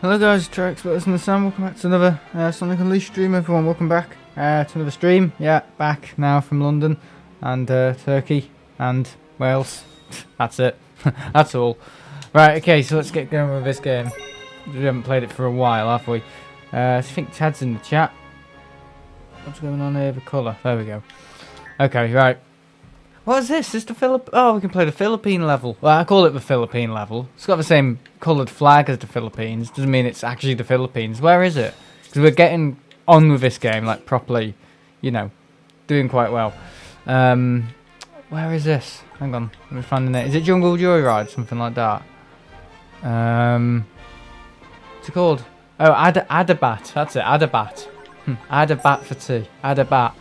Hello guys, Trex, Experts in the Sam. Welcome back to another Sonic Unleashed stream, everyone. Welcome back to another stream. Yeah, back now from London and Turkey and Wales. That's it. That's all. Right, okay, so let's get going with this game. We haven't played it for a while, have we? I think Ted's in the chat. What's going on here? The colour. There we go. Okay, right. What is this? Is the Oh, we can play the Philippine level. Well, I call it the Philippine level. It's got the same coloured flag as the Philippines. Doesn't mean it's actually the Philippines. Where is it? Because we're getting on with this game, like, properly, you know, doing quite well. Where is this? Hang on, let me find the name. Is it Jungle Joyride? Something like that. What's it called? Oh, Adabat. That's it, Adabat. Adabat for tea. Adabat.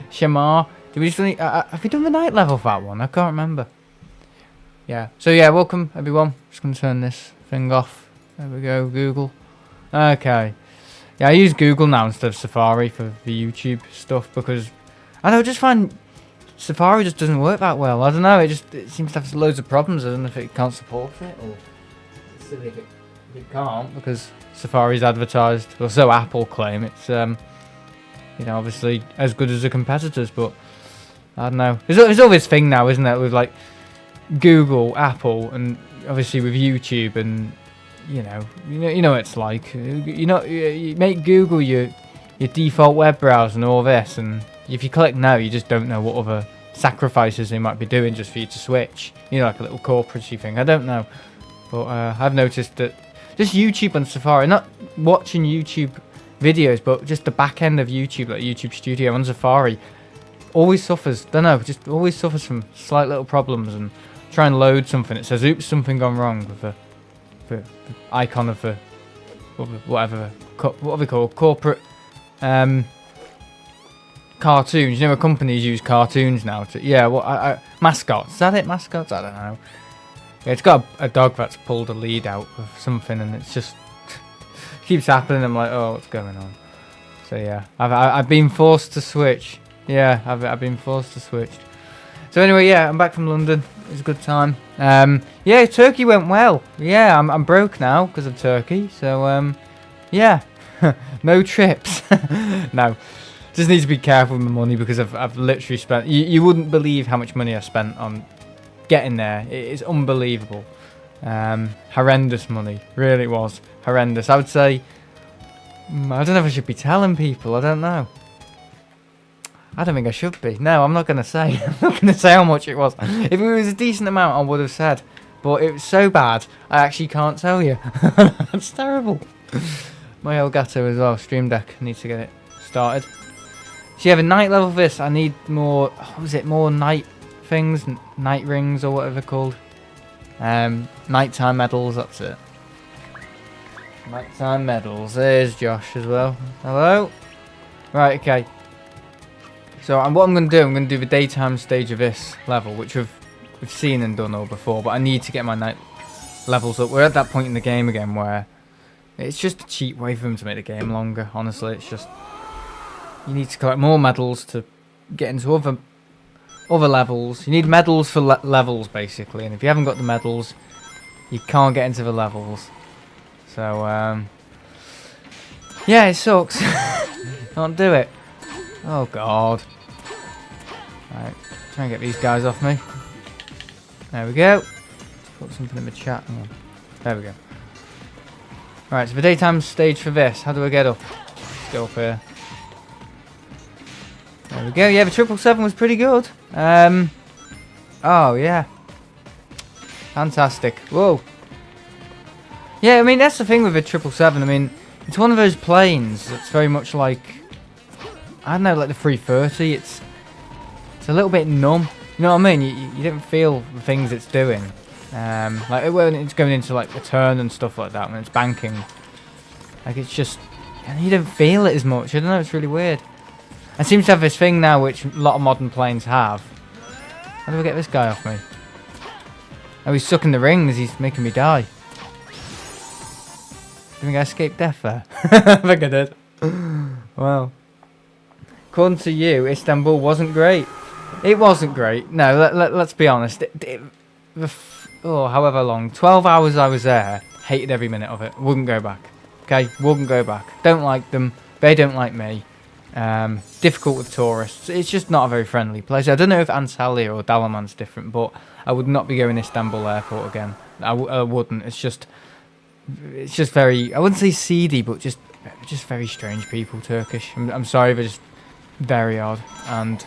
Shamar. Did we just have we done the night level for that one? I can't remember. Yeah. So yeah, welcome everyone. Just gonna turn this thing off. There we go. Google. Okay. Yeah, I use Google now instead of Safari for the YouTube stuff because I don't know, I just find Safari just doesn't work that well. I don't know. It seems to have loads of problems. I don't know if it can't support it or it's silly if it can't because Safari's advertised, or so Apple claim. It's you know, obviously as good as the competitors, but I don't know. There's all this thing now, isn't there, with like Google, Apple, and obviously with YouTube, and you know what it's like. You make Google your default web browser and all this, and if you click no, you just don't know what other sacrifices they might be doing just for you to switch. You know, like a little corporate-y thing. I don't know, but I've noticed that just YouTube on Safari, not watching YouTube videos, but just the back end of YouTube, like YouTube Studio on Safari, always suffers. Don't know, just always suffers from slight little problems. And try and load something, it says, "Oops, something gone wrong" with the icon of the whatever. What are they called? Corporate cartoons. You know, where companies use cartoons now to mascots. Is that it? Mascots? I don't know. Yeah, it's got a dog that's pulled a lead out of something, and it's just keeps happening. I'm like, oh, what's going on? So yeah, I've been forced to switch. Yeah, I've been forced to switch. So anyway, yeah, I'm back from London. It was a good time. Yeah, Turkey went well. Yeah, I'm broke now because of Turkey. So yeah, no trips. No, just need to be careful with my money because I've literally spent. You wouldn't believe how much money I spent on getting there. It is unbelievable. Horrendous money. Really was horrendous. I would say. I don't know if I should be telling people. I don't know. I don't think I should be. No, I'm not going to say. I'm not going to say how much it was. If it was a decent amount, I would have said. But it was so bad, I actually can't tell you. That's terrible. My Elgato as well. Stream Deck. I need to get it started. So yeah, the night level for this, I need more. What was it? More night things, night rings or whatever they're called. Nighttime medals. That's it. Nighttime medals. There's Josh as well. Hello. Right. Okay. So what I'm going to do, I'm going to do the daytime stage of this level, which we've seen and done all before, but I need to get my night levels up. We're at that point in the game again where it's just a cheap way for them to make the game longer, honestly. It's just, you need to collect more medals to get into other levels. You need medals for levels, basically, and if you haven't got the medals, you can't get into the levels. So, yeah, it sucks. Can't do it. Oh, God. Right, try and get these guys off me. There we go. Let's put something in the chat. There we go. Right, so the daytime stage for this. How do I get up? Let's go up here. There we go. Yeah, the 777 was pretty good. Oh, yeah. Fantastic. Whoa. Yeah, I mean, that's the thing with the 777. I mean, it's one of those planes that's very much like, I don't know, like the 330. It's a little bit numb. You know what I mean? You don't feel the things it's doing. Like when it's going into like a turn and stuff like that, when it's banking. Like it's just, you don't feel it as much. I don't know, it's really weird. It seems to have this thing now which a lot of modern planes have. How do I get this guy off me? Oh, he's sucking the rings. He's making me die. Do you think I escaped death there? I think I did. Well. According to you, Istanbul wasn't great. It wasn't great. No, let's be honest. However long, 12 hours I was there, Hated every minute of it. Wouldn't go back. Okay, wouldn't go back. Don't like them. They don't like me. Difficult with tourists. It's just not a very friendly place. I don't know if Antalya or Dalaman's different, but I would not be going to Istanbul airport again. I wouldn't. It's just very, I wouldn't say seedy, but just very strange people, Turkish. I'm sorry, they're just very odd. And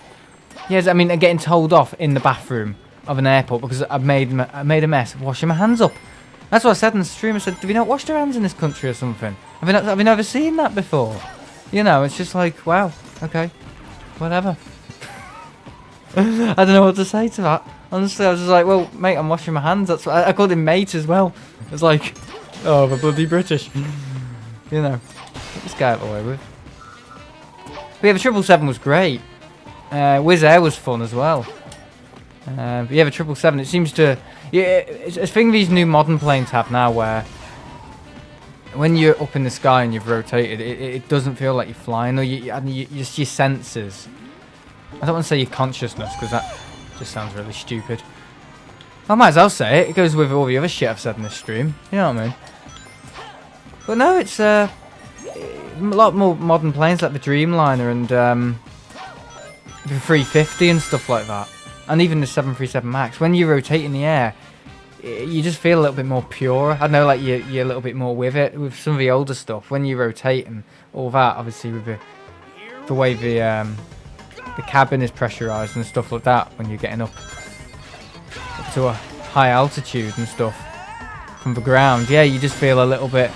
yes, I mean, getting told off in the bathroom of an airport because I made a mess washing my hands up. That's what I said in the stream. I said, do we not wash our hands in this country or something? Have we never seen that before? You know, it's just like, wow, okay, whatever. I don't know what to say to that. Honestly, I was just like, well, mate, I'm washing my hands. That's what I called him mate as well. It's like, oh, the bloody British. You know, get this guy out of the way with. But yeah, the 777 was great. Wizz Air was fun as well. But yeah, the 777, it seems to... Yeah, it's a thing these new modern planes have now where when you're up in the sky and you've rotated, it doesn't feel like you're flying, or just your senses. I don't want to say your consciousness because that just sounds really stupid. I might as well say it. It goes with all the other shit I've said in this stream. You know what I mean? But no, it's a lot more modern planes like the Dreamliner and the 350 and stuff like that. And even the 737 MAX. When you rotate in the air, you just feel a little bit more pure. I know, like you're a little bit more with it. With some of the older stuff, when you rotate and all that, obviously with the way the cabin is pressurized and stuff like that, when you're getting up to a high altitude and stuff from the ground, yeah, you just feel a little bit.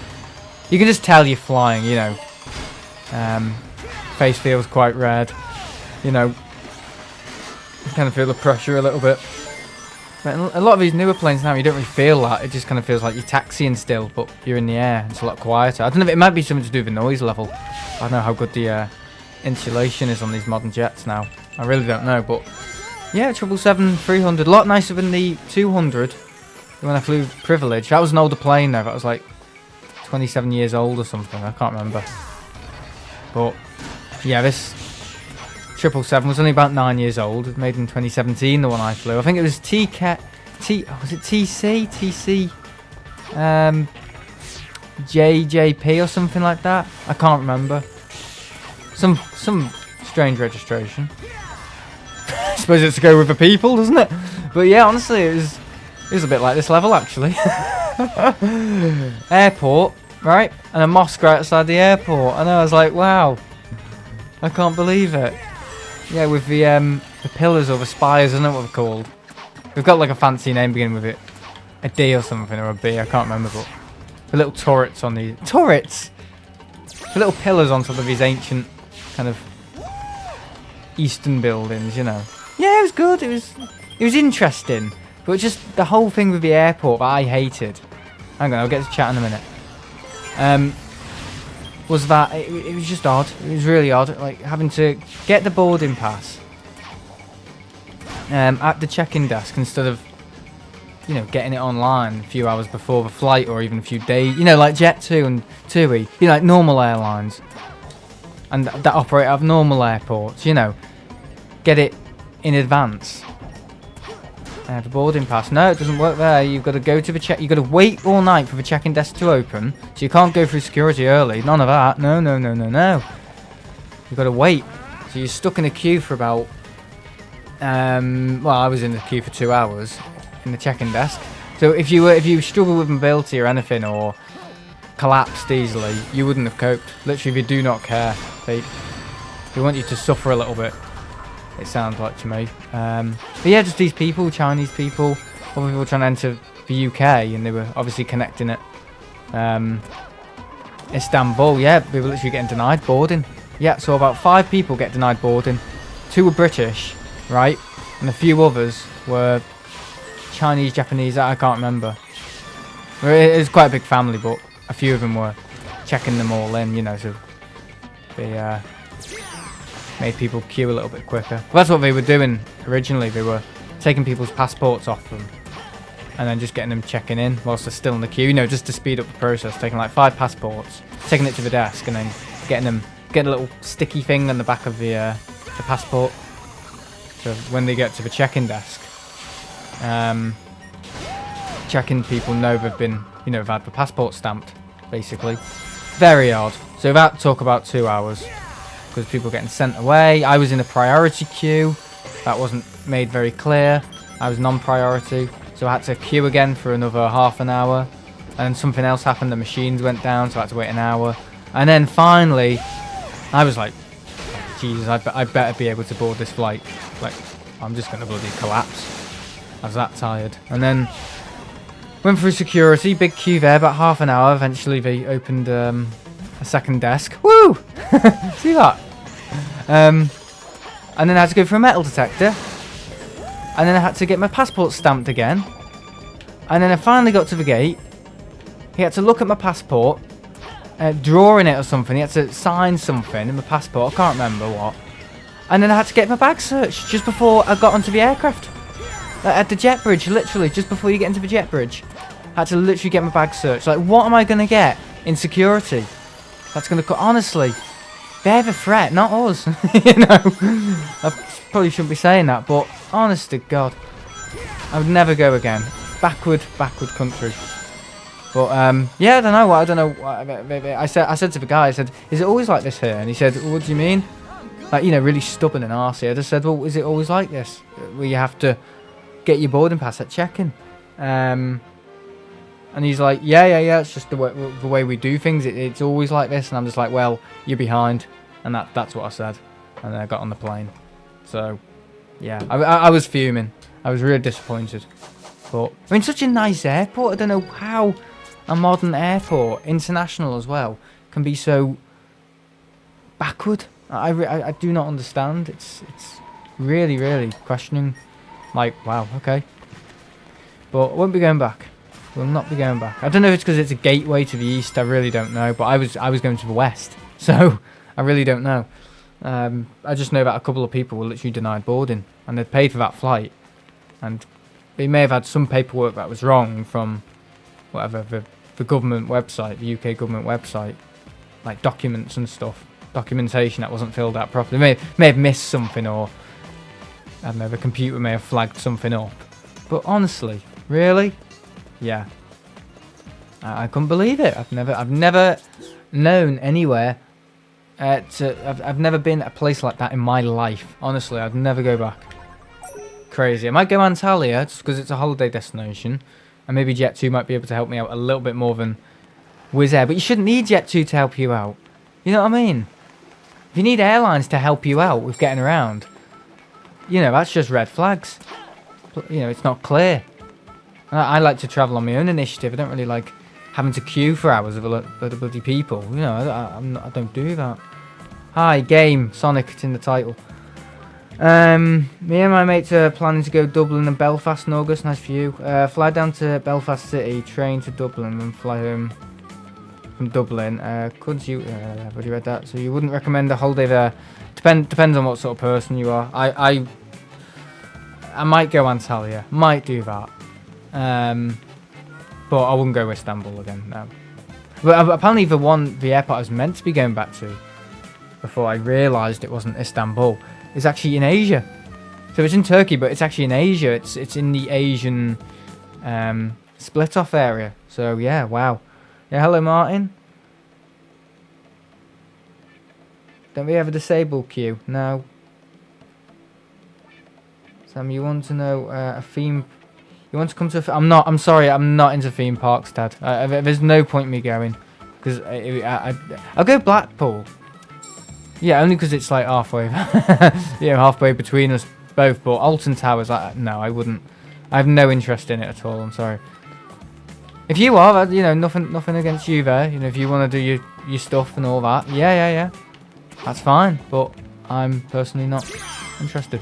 You can just tell you're flying. You know, face feels quite red. You know. You kind of feel the pressure a little bit. But a lot of these newer planes now, you don't really feel that. It just kind of feels like you're taxiing still, but you're in the air. It's a lot quieter. I don't know if it might be something to do with the noise level. I don't know how good the insulation is on these modern jets now. I really don't know, but yeah, 777-300, a lot nicer than the 200 when I flew Privilege. That was an older plane though. That was like 27 years old or something. I can't remember. But yeah, this 777 was only about 9 years old. It was made in 2017, the one I flew. I think it was was it TC, JJP or something like that. I can't remember. Some strange registration. I suppose it's to go with the people, doesn't it? But yeah, honestly, it was a bit like this level actually. Airport, right? And a mosque right outside the airport. And I was like, wow, I can't believe it. Yeah, with the pillars or the spires, I don't know what they're called. We've got like a fancy name beginning with it. A D or something, or a B, I can't remember, but the little turrets on the... Turrets! The little pillars on top of these ancient kind of Eastern buildings, you know. Yeah, it was good, it was interesting. But just the whole thing with the airport that I hated. Hang on, I'll get to chat in a minute. Was that it was just odd. It was really odd, like having to get the boarding pass at the check-in desk instead of, you know, getting it online a few hours before the flight or even a few days. You know, like Jet2 and TUI, you know, like normal airlines and that operate out of normal airports. You know, get it in advance. The boarding pass. No, it doesn't work there. You've got to go to the check. You've got to wait all night for the check-in desk to open. So you can't go through security early. None of that. No. You've got to wait. So you're stuck in a queue for about... well, I was in the queue for 2 hours in the check-in desk. So if you struggle with mobility or anything or collapsed easily, you wouldn't have coped. Literally, they do not care. They want you to suffer a little bit. It sounds like to me. But yeah, just these people, Chinese people, other people trying to enter the UK, and they were obviously connecting at Istanbul. Yeah, they were literally getting denied boarding. Yeah, so about 5 people get denied boarding. 2 were British, right? And a few others were Chinese, Japanese, I can't remember. It was quite a big family, but a few of them were checking them all in, you know, so they... made people queue a little bit quicker. Well, that's what they were doing originally. They were taking people's passports off them and then just getting them checking in whilst they're still in the queue, you know, just to speed up the process. Taking like 5 passports, taking it to the desk, and then getting a little sticky thing on the back of the passport. So when they get to the check-in desk, check-in people know they've been you know, have had the passport stamped, basically. Very odd. So that took about 2 hours because people getting sent away. I was in a priority queue. That wasn't made very clear. I was non-priority, so I had to queue again for another half an hour. And then something else happened. The machines went down, so I had to wait an hour. And then finally, I was like, Jesus, I better be able to board this flight. Like, I'm just going to bloody collapse. I was that tired. And then went through security, big queue there, about half an hour. Eventually they opened a second desk. Woo! See that? And then I had to go through a metal detector. And then I had to get my passport stamped again. And then I finally got to the gate. He had to look at my passport, drawing it or something. He had to sign something in my passport. I can't remember what. And then I had to get my bag searched just before I got onto the aircraft. At the jet bridge, literally, just before you get into the jet bridge. I had to literally get my bag searched. Like, what am I going to get in security? That's going to... Honestly, they're the threat, not us. You know? I probably shouldn't be saying that, but honest to God, I would never go again. Backward country. But, yeah, I don't know. I don't know. I said to the guy, I said, is it always like this here? And he said, well, what do you mean? Like, you know, really stubborn and arsey. I just said, well, is it always like this? Where you have to get your boarding pass at check-in. And he's like, yeah, it's just the way we do things. It's always like this. And I'm just like, well, you're behind. And that's what I said. And then I got on the plane. So, yeah, I was fuming. I was really disappointed. But, I mean, such a nice airport. I don't know how a modern airport, international as well, can be so backward. I do not understand. It's really, really questioning. Like, wow, okay. But I won't be going back. Will not be going back. I don't know if it's because it's a gateway to the east. I really don't know. But I was going to the west. So, I really don't know. I just know that a couple of people were literally denied boarding. And they'd paid for that flight. And they may have had some paperwork that was wrong from whatever, the government website, the UK government website. Like documents and stuff. Documentation that wasn't filled out properly. May have missed something, or I don't know, the computer may have flagged something up. But honestly, really? Yeah. I couldn't believe it. I've never known anywhere I've never been at a place like that in my life. Honestly, I'd never go back. Crazy. I might go Antalya just because it's a holiday destination, and maybe Jet2 might be able to help me out a little bit more than Wizz Air. But you shouldn't need Jet2 to help you out. You know what I mean? If you need airlines to help you out with getting around, you know, that's just red flags. You know, it's not clear. I like to travel on my own initiative. I don't really like having to queue for hours with a lot of bloody people. You know, I don't do that. Hi, game. Sonic, it's in the title. Me and my mates are planning to go Dublin and Belfast in August. Nice for you. Fly down to Belfast City, train to Dublin, and fly home from Dublin. Could you... I've already read that. So you wouldn't recommend a holiday there? Depends on what sort of person you are. I might go Antalya. Might do that. But I wouldn't go Istanbul again, no. But apparently the airport I was meant to be going back to, before I realised it wasn't Istanbul, is actually in Asia. So it's in Turkey, but it's actually in Asia. It's in the Asian split-off area. So yeah, wow. Yeah, hello Martin. Don't we have a disabled queue? No. Sam, you want to know a theme... You want to come to I'm sorry, I'm not into theme parks, Dad. There's no point me going. Because I'll go Blackpool. Yeah, only because it's like halfway. Yeah, halfway between us both. But Alton Towers, no, I wouldn't. I have no interest in it at all, I'm sorry. If you are, you know, nothing against you there. You know, if you want to do your stuff and all that. Yeah. That's fine. But I'm personally not interested.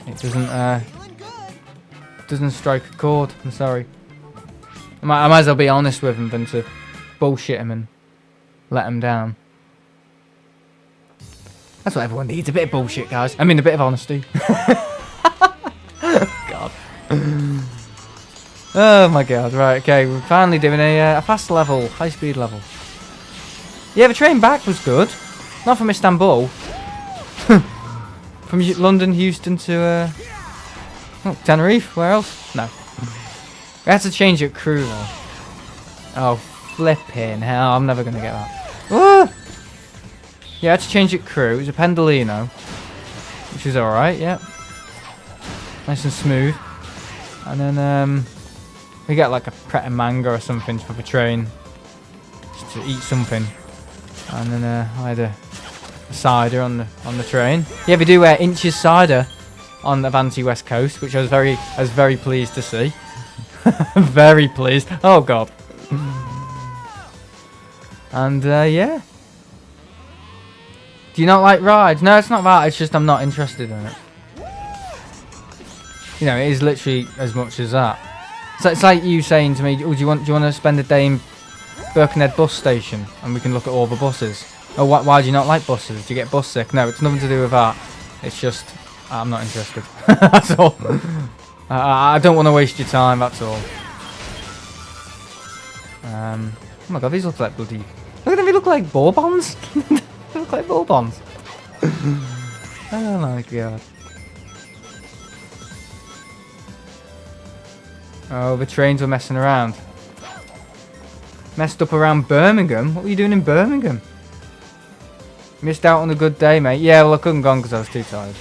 It doesn't strike a chord. I'm sorry. I might as well be honest with him than to bullshit him and let him down. That's what everyone needs, a bit of bullshit, guys. I mean, a bit of honesty. God. Oh my God. Right, okay, we're finally doing a fast level, high speed level. Yeah, the train back was good. Not from Istanbul. From London, Houston to Tenerife. Where else? No. We had to change it crew though. Oh, flipping hell. I'm never going to get that. Ah! Yeah, I had to change it crew. It was a Pendolino. Which is alright, yeah. Nice and smooth. And then, we get like a Pret a Manga or something for the train. Just to eat something. And then, I had a cider on the train. Yeah, we do inches cider on the Avanti West Coast, which I was very pleased to see. Very pleased. Oh god. And yeah. Do you not like rides? No, it's not that. It's just I'm not interested in it. You know, it is literally as much as that. So it's like you saying to me, "Oh, do you want to spend a day in Birkenhead bus station and we can look at all the buses?" Oh, why do you not like buses? Do you get bus sick? No, it's nothing to do with that. It's just I'm not interested. That's all. I don't want to waste your time. That's all. Oh my god, these look like bloody. Look at them. They look like Bourbons. They look like Bourbons. Oh my god. Oh, the trains were messing around. Messed up around Birmingham? What were you doing in Birmingham? Missed out on a good day, mate. Yeah, well, I couldn't go because I was too tired.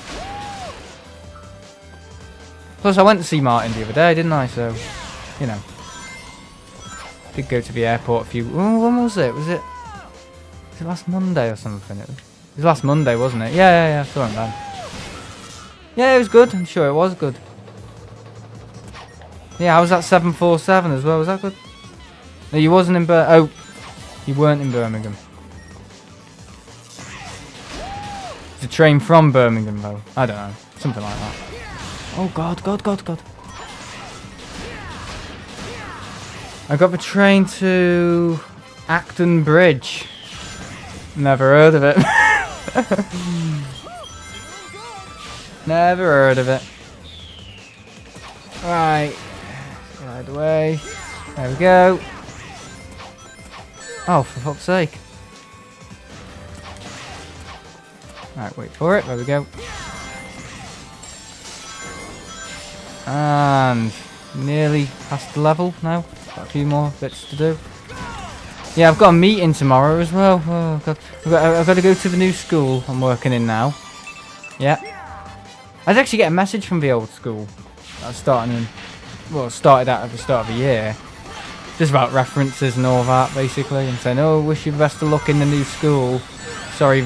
Plus, I went to see Martin the other day, didn't I? So, you know. Did go to the airport a few... Oh, when was it? Was it last Monday or something? It was last Monday, wasn't it? Yeah, I saw him then. Yeah, it was good. I'm sure it was good. Yeah, I was at 747 as well. Was that good? No, you wasn't in Oh, you weren't in Birmingham. The train from Birmingham, though. I don't know. Something like that. Oh, God. I got the train to Acton Bridge. Never heard of it. Never heard of it. Right. Slide away. There we go. Oh, for fuck's sake. Right, wait for it. There we go. And nearly past the level now. Got a few more bits to do. Yeah, I've got a meeting tomorrow as well. Oh god, I've got to go to the new school I'm working in now. Yeah, I did actually get a message from the old school. I was starting in, well, started out at the start of the year, just about references and all that, basically, and saying, "Oh, wish you the best of luck in the new school. Sorry,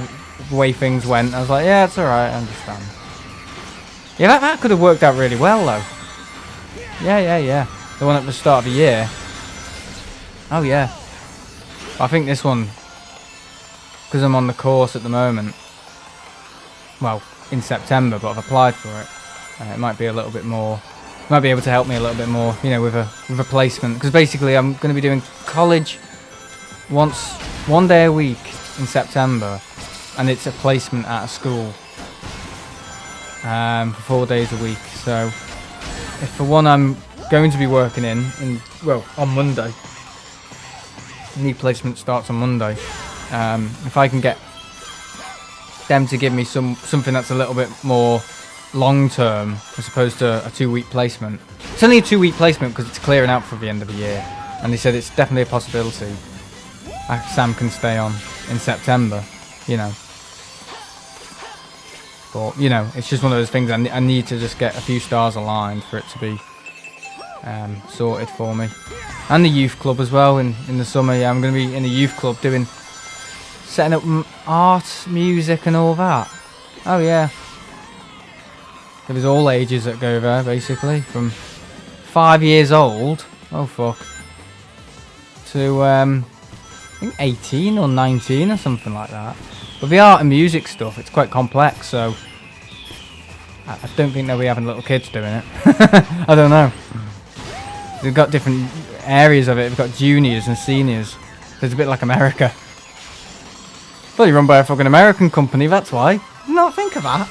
the way things went." I was like, "Yeah, it's all right, I understand." Yeah, that could have worked out really well though. Yeah. The one at the start of the year. Oh yeah. I think this one, because I'm on the course at the moment, well, in September, but I've applied for it. It might be a little bit more, might be able to help me a little bit more, you know, with a placement. Because basically I'm going to be doing college one day a week in September, and it's a placement at a school for 4 days a week. So if for one I'm going to be working well, on Monday. New placement starts on Monday. If I can get them to give me something that's a little bit more long term as opposed to a 2-week placement. It's only a 2-week placement because it's clearing out for the end of the year, and they said it's definitely a possibility Sam can stay on in September, you know. But you know, it's just one of those things. I need to just get a few stars aligned for it to be sorted for me. And the youth club as well in the summer. Yeah, I'm going to be in the youth club setting up art, music and all that. Oh yeah. There's all ages that go there basically, from 5 years old, oh fuck, to I think 18 or 19 or something like that. But the art and music stuff, it's quite complex, so I don't think they'll be having little kids doing it. I don't know. They've got different areas of it. They've got juniors and seniors. So it's a bit like America. Fully run by a fucking American company, that's why. Not think of that.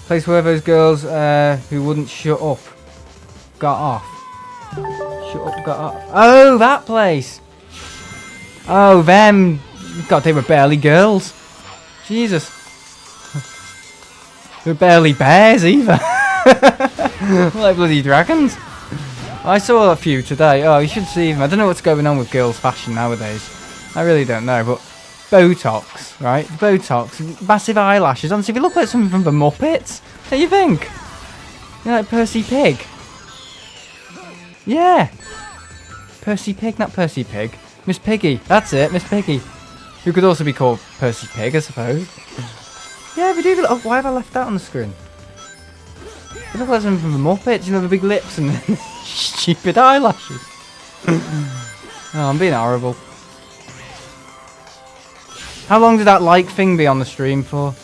Place where those girls who wouldn't shut up got off. Shut up, got off. Oh, that place. Oh, them. God, they were barely girls. Jesus. They were barely bears either. Like bloody dragons. I saw a few today. Oh, you should see them. I don't know what's going on with girls' fashion nowadays. I really don't know, but Botox, right? Botox, massive eyelashes. Honestly, if you look like something from the Muppets, what do you think? You know, like Percy Pig. Yeah. Percy Pig, not Percy Pig. Miss Piggy. That's it, Miss Piggy. Who could also be called Percy Pig, I suppose. Yeah, we do. Oh, why have I left that on the screen? They look like something from the Muppets, you know, the big lips and stupid eyelashes. Oh, I'm being horrible. How long did that like thing be on the stream for?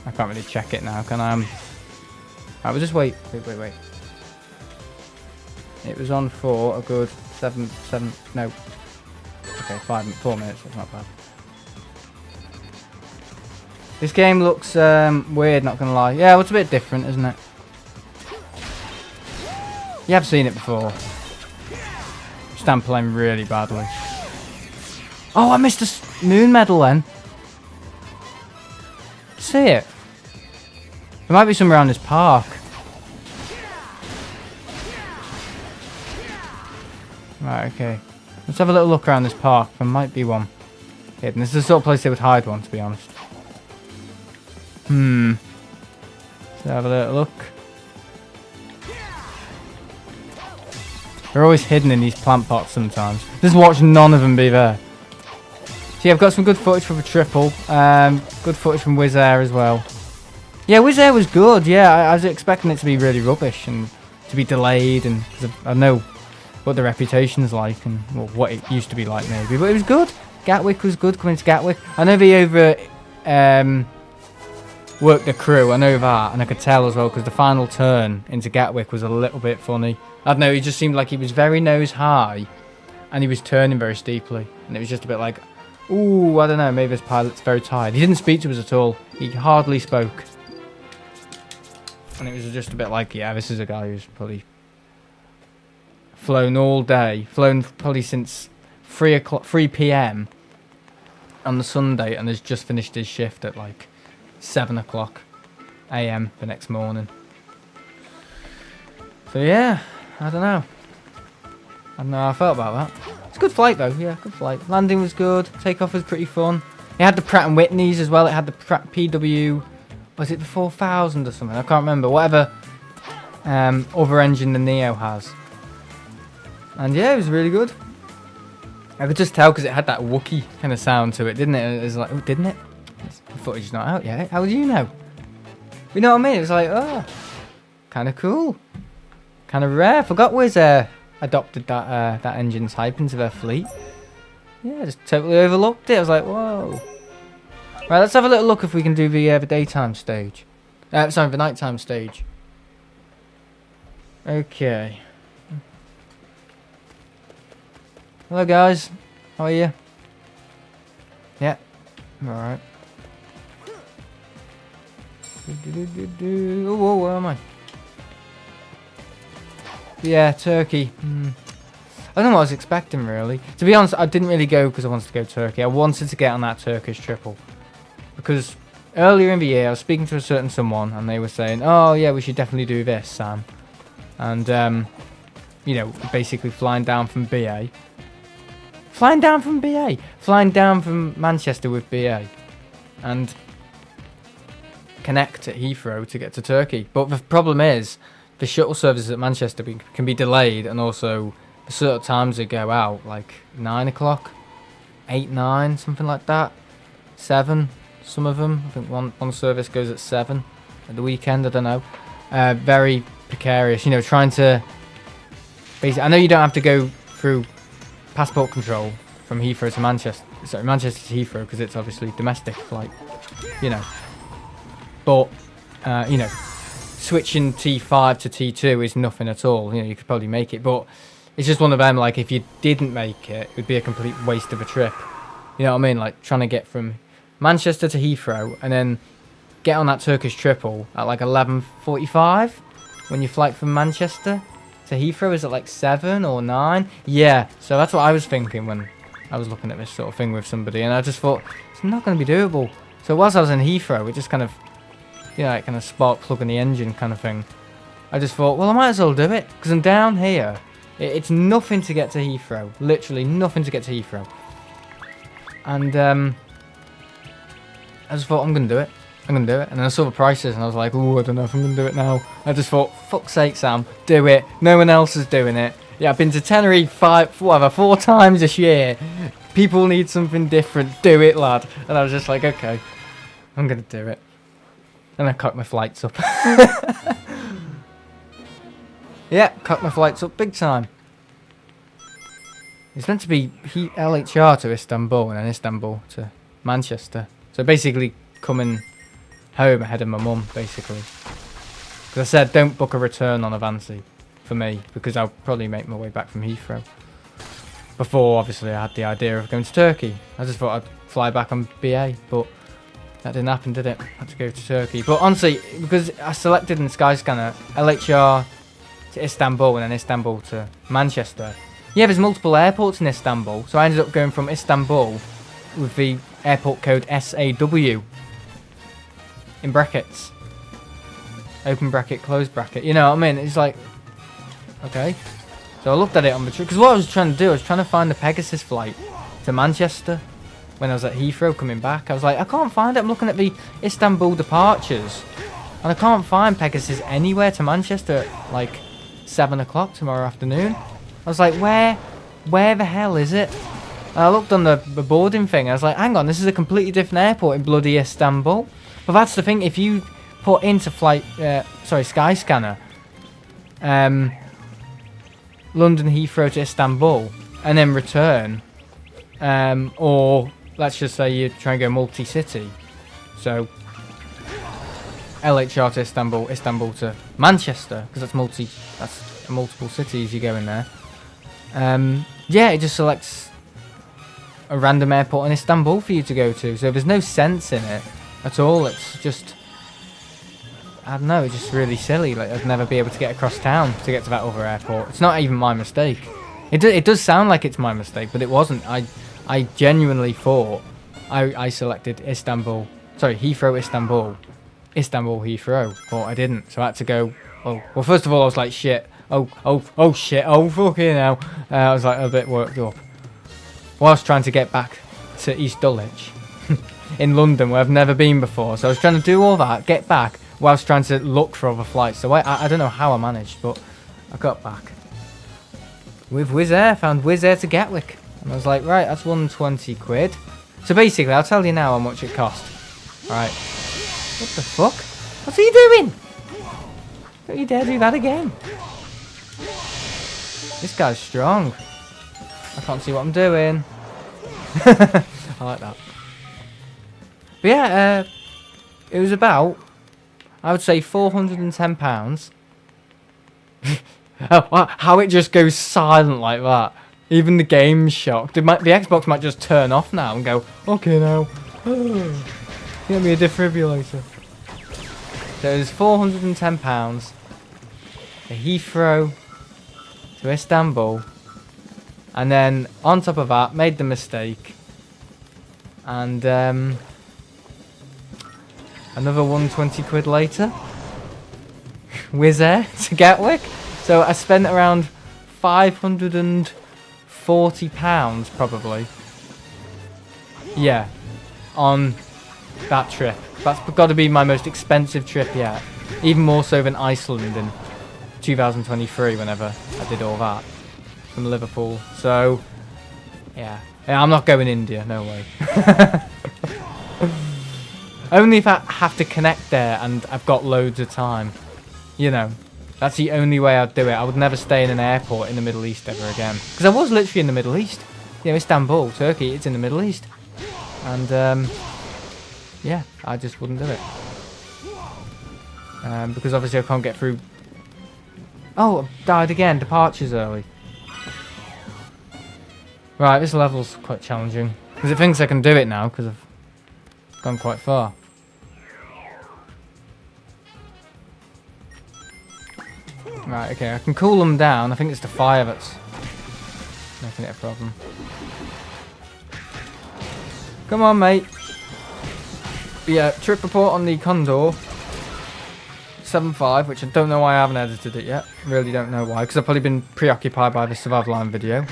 I can't really check it now, can I? Right, we'll just wait. Wait. It was on for a good 4 minutes, that's not bad. This game looks weird, not gonna lie. Yeah, well, it's a bit different, isn't it? You have seen it before. Just I'm playing really badly. Oh, I missed a moon medal then. See it? There might be some around this park. Right, okay. Let's have a little look around this park. There might be one hidden. This is the sort of place they would hide one, to be honest. Let's have a little look. They're always hidden in these plant pots sometimes. Just watch none of them be there. So yeah, I've got some good footage from the triple. Good footage from Wizz Air as well. Yeah, Wizz Air was good. Yeah, I was expecting it to be really rubbish and to be delayed, and I know what the reputation's like and well, what it used to be like maybe, but it was good. Gatwick was good coming to Gatwick. I know they worked the crew, I know that, and I could tell as well because the final turn into Gatwick was a little bit funny. I don't know, he just seemed like he was very nose high and he was turning very steeply, and it was just a bit like, ooh, I don't know, maybe this pilot's very tired. He didn't speak to us at all, he hardly spoke, and it was just a bit like, yeah, this is a guy who's probably flown all day, flown probably since 3 p.m. on the Sunday, and has just finished his shift at like 7 o'clock a.m. the next morning. So yeah, I don't know how I felt about that. It's a good flight though, yeah, good flight. Landing was good, takeoff was pretty fun. It had the Pratt & Whitneys as well, it had the Pratt PW, was it the 4000 or something? I can't remember, whatever other engine the Neo has. And yeah, it was really good. I could just tell because it had that Wookiee kind of sound to it, didn't it? It was like, oh, didn't it? The footage is not out yet. How would you know? You know what I mean? It was like, oh, kind of cool. Kind of rare. Forgot Wizz Air adopted that engine type into their fleet. Yeah, just totally overlooked it. I was like, whoa. Right, let's have a little look if we can do the daytime stage. Sorry, the nighttime stage. Okay. Hello guys, how are you? Yeah, I'm alright. Oh, whoa, where am I? Yeah, Turkey. I don't know what I was expecting really. To be honest, I didn't really go because I wanted to go to Turkey. I wanted to get on that Turkish triple. Because earlier in the year I was speaking to a certain someone and they were saying, oh yeah, we should definitely do this, Sam. And, you know, basically flying down from BA. Flying down from Manchester with BA and connect at Heathrow to get to Turkey. But the problem is the shuttle services at Manchester can be delayed, and also the sort of times they go out, like 9 o'clock, 8, 9, something like that, 7, some of them. I think one service goes at 7 at the weekend, I don't know. Very precarious, you know, trying to basically, I know you don't have to go through passport control from Heathrow to Manchester. Sorry, Manchester to Heathrow, because it's obviously domestic flight, you know. But, you know, switching T5 to T2 is nothing at all. You know, you could probably make it, but it's just one of them, like, if you didn't make it, it would be a complete waste of a trip. You know what I mean? Like, trying to get from Manchester to Heathrow and then get on that Turkish triple at, like, 11:45 when you flight from Manchester to Heathrow. Is it like 7 or 9? Yeah, so that's what I was thinking when I was looking at this sort of thing with somebody, and I just thought it's not going to be doable. So whilst I was in Heathrow, it just kind of you know, like kind of spark plug in the engine kind of thing. I just thought, well, I might as well do it because I'm down here. It's nothing to get to Heathrow, literally nothing to get to Heathrow. And I just thought, I'm gonna do it. I'm gonna do it. And then I saw the prices and I was like, oh, I don't know if I'm gonna do it now. I just thought, fuck's sake, Sam, do it. No one else is doing it. Yeah, I've been to Tenerife 4 times this year. People need something different. Do it, lad. And I was just like, okay, I'm gonna do it. And I cocked my flights up. Yeah, cocked my flights up big time. It's meant to be LHR to Istanbul and then Istanbul to Manchester. So basically coming home ahead of my mum, basically. Because I said don't book a return on Avanti for me, because I'll probably make my way back from Heathrow. Before, obviously, I had the idea of going to Turkey. I just thought I'd fly back on BA, but that didn't happen, did it? I had to go to Turkey. But honestly, because I selected in Skyscanner LHR to Istanbul and then Istanbul to Manchester. Yeah, there's multiple airports in Istanbul, so I ended up going from Istanbul with the airport code SAW in brackets. Open bracket, close bracket. You know what I mean? It's like, okay. So I looked at it on the trip, because what I was trying to do, I was trying to find the Pegasus flight to Manchester when I was at Heathrow coming back. I was like, I can't find it. I'm looking at the Istanbul departures, and I can't find Pegasus anywhere to Manchester at like 7 o'clock tomorrow afternoon. I was like, where the hell is it? And I looked on the boarding thing. I was like, hang on, this is a completely different airport in bloody Istanbul. But that's the thing. If you put into Skyscanner, London Heathrow to Istanbul, and then return, or let's just say you try and go multi-city. So LHR to Istanbul, Istanbul to Manchester, because that's multiple cities you go in there. Yeah, it just selects a random airport in Istanbul for you to go to. So there's no sense in it at all. It's just, I don't know, it's just really silly. Like, I'd never be able to get across town to get to that other airport. It's not even my mistake. It does sound like it's my mistake, but it wasn't. I genuinely thought I selected Heathrow, Istanbul, Heathrow. But I didn't, so I had to go. Oh, well, first of all, I was like, shit. Oh, shit. Oh, fucking hell. I was like a bit worked up. Whilst trying to get back to East Dulwich in London, where I've never been before. So I was trying to do all that, get back, whilst trying to look for other flights. So I don't know how I managed, but I got back. With Wizz Air, found Wizz Air to Gatwick. And I was like, right, that's 120 quid. So basically, I'll tell you now how much it cost. Alright. What the fuck? What are you doing? Don't you dare do that again. This guy's strong. I can't see what I'm doing. I like that. But yeah, it was about, I would say, £410. Oh, how it just goes silent like that. Even the game's shocked. The Xbox might just turn off now and go, okay now. Get me a defibrillator. So it was £410. To Heathrow to Istanbul. And then on top of that, made the mistake. And another 120 quid later. Wizz Air to Gatwick. So I spent around £540 probably. Yeah, on that trip. That's got to be my most expensive trip yet. Even more so than Iceland in 2023, whenever I did all that from Liverpool. So, yeah, I'm not going India, no way. Only if I have to connect there and I've got loads of time. You know, that's the only way I'd do it. I would never stay in an airport in the Middle East ever again. Because I was literally in the Middle East. You know, Istanbul, Turkey, it's in the Middle East. And, yeah, I just wouldn't do it. Because obviously I can't get through. Oh, I've died again. Departure's early. Right, this level's quite challenging. Because it thinks I can do it now, because I've gone quite far. Right, okay, I can cool them down. I think it's the fire that's making it a problem. Come on, mate. Yeah, trip report on the Condor. 7.5, which I don't know why I haven't edited it yet. Really don't know why, because I've probably been preoccupied by the Survival Line video.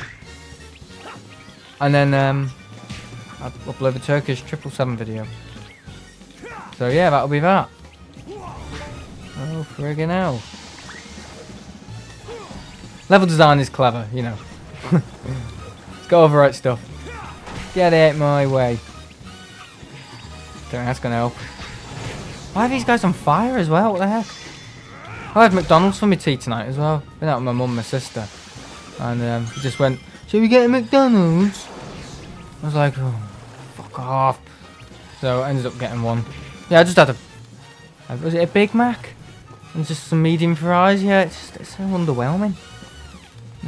And then I'll upload the Turkish 777 video. So yeah, that'll be that. Oh, friggin' hell. Level design is clever, you know. It's got all the right stuff. Get it my way. Don't think that's gonna help. Why are these guys on fire as well? What the heck? I had McDonald's for my tea tonight as well. Been out with my mum and my sister. And just went, "Shall we get a McDonald's?" I was like, "Oh, fuck off." So I ended up getting one. Yeah, I just had was it a Big Mac? And just some medium fries? Yeah, it's so underwhelming.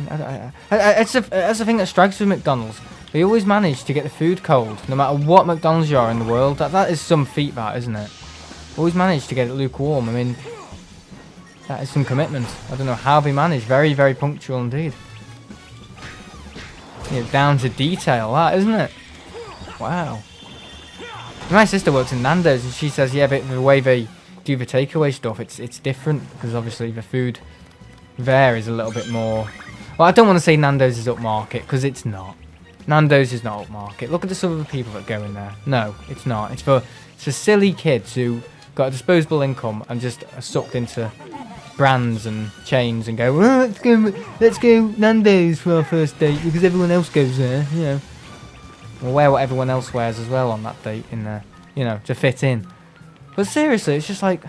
That's the thing that strikes with McDonald's. They always manage to get the food cold, no matter what McDonald's you are in the world. That is some feat, that, isn't it? Always manage to get it lukewarm. I mean, that is some commitment. I don't know how they manage. Very, very punctual indeed. Yeah, down to detail, that, isn't it? Wow. My sister works in Nando's, and she says, yeah, but the way they do the takeaway stuff, it's different, because obviously the food there is a little bit more... Well, I don't want to say Nando's is upmarket, because it's not. Nando's is not upmarket. Look at the some of the people that go in there. No, it's not. It's for silly kids who got a disposable income and just are sucked into brands and chains and go, oh, let's go Nando's for our first date because everyone else goes there, you know. We'll wear what everyone else wears as well on that date in there, you know, to fit in. But seriously, it's just like,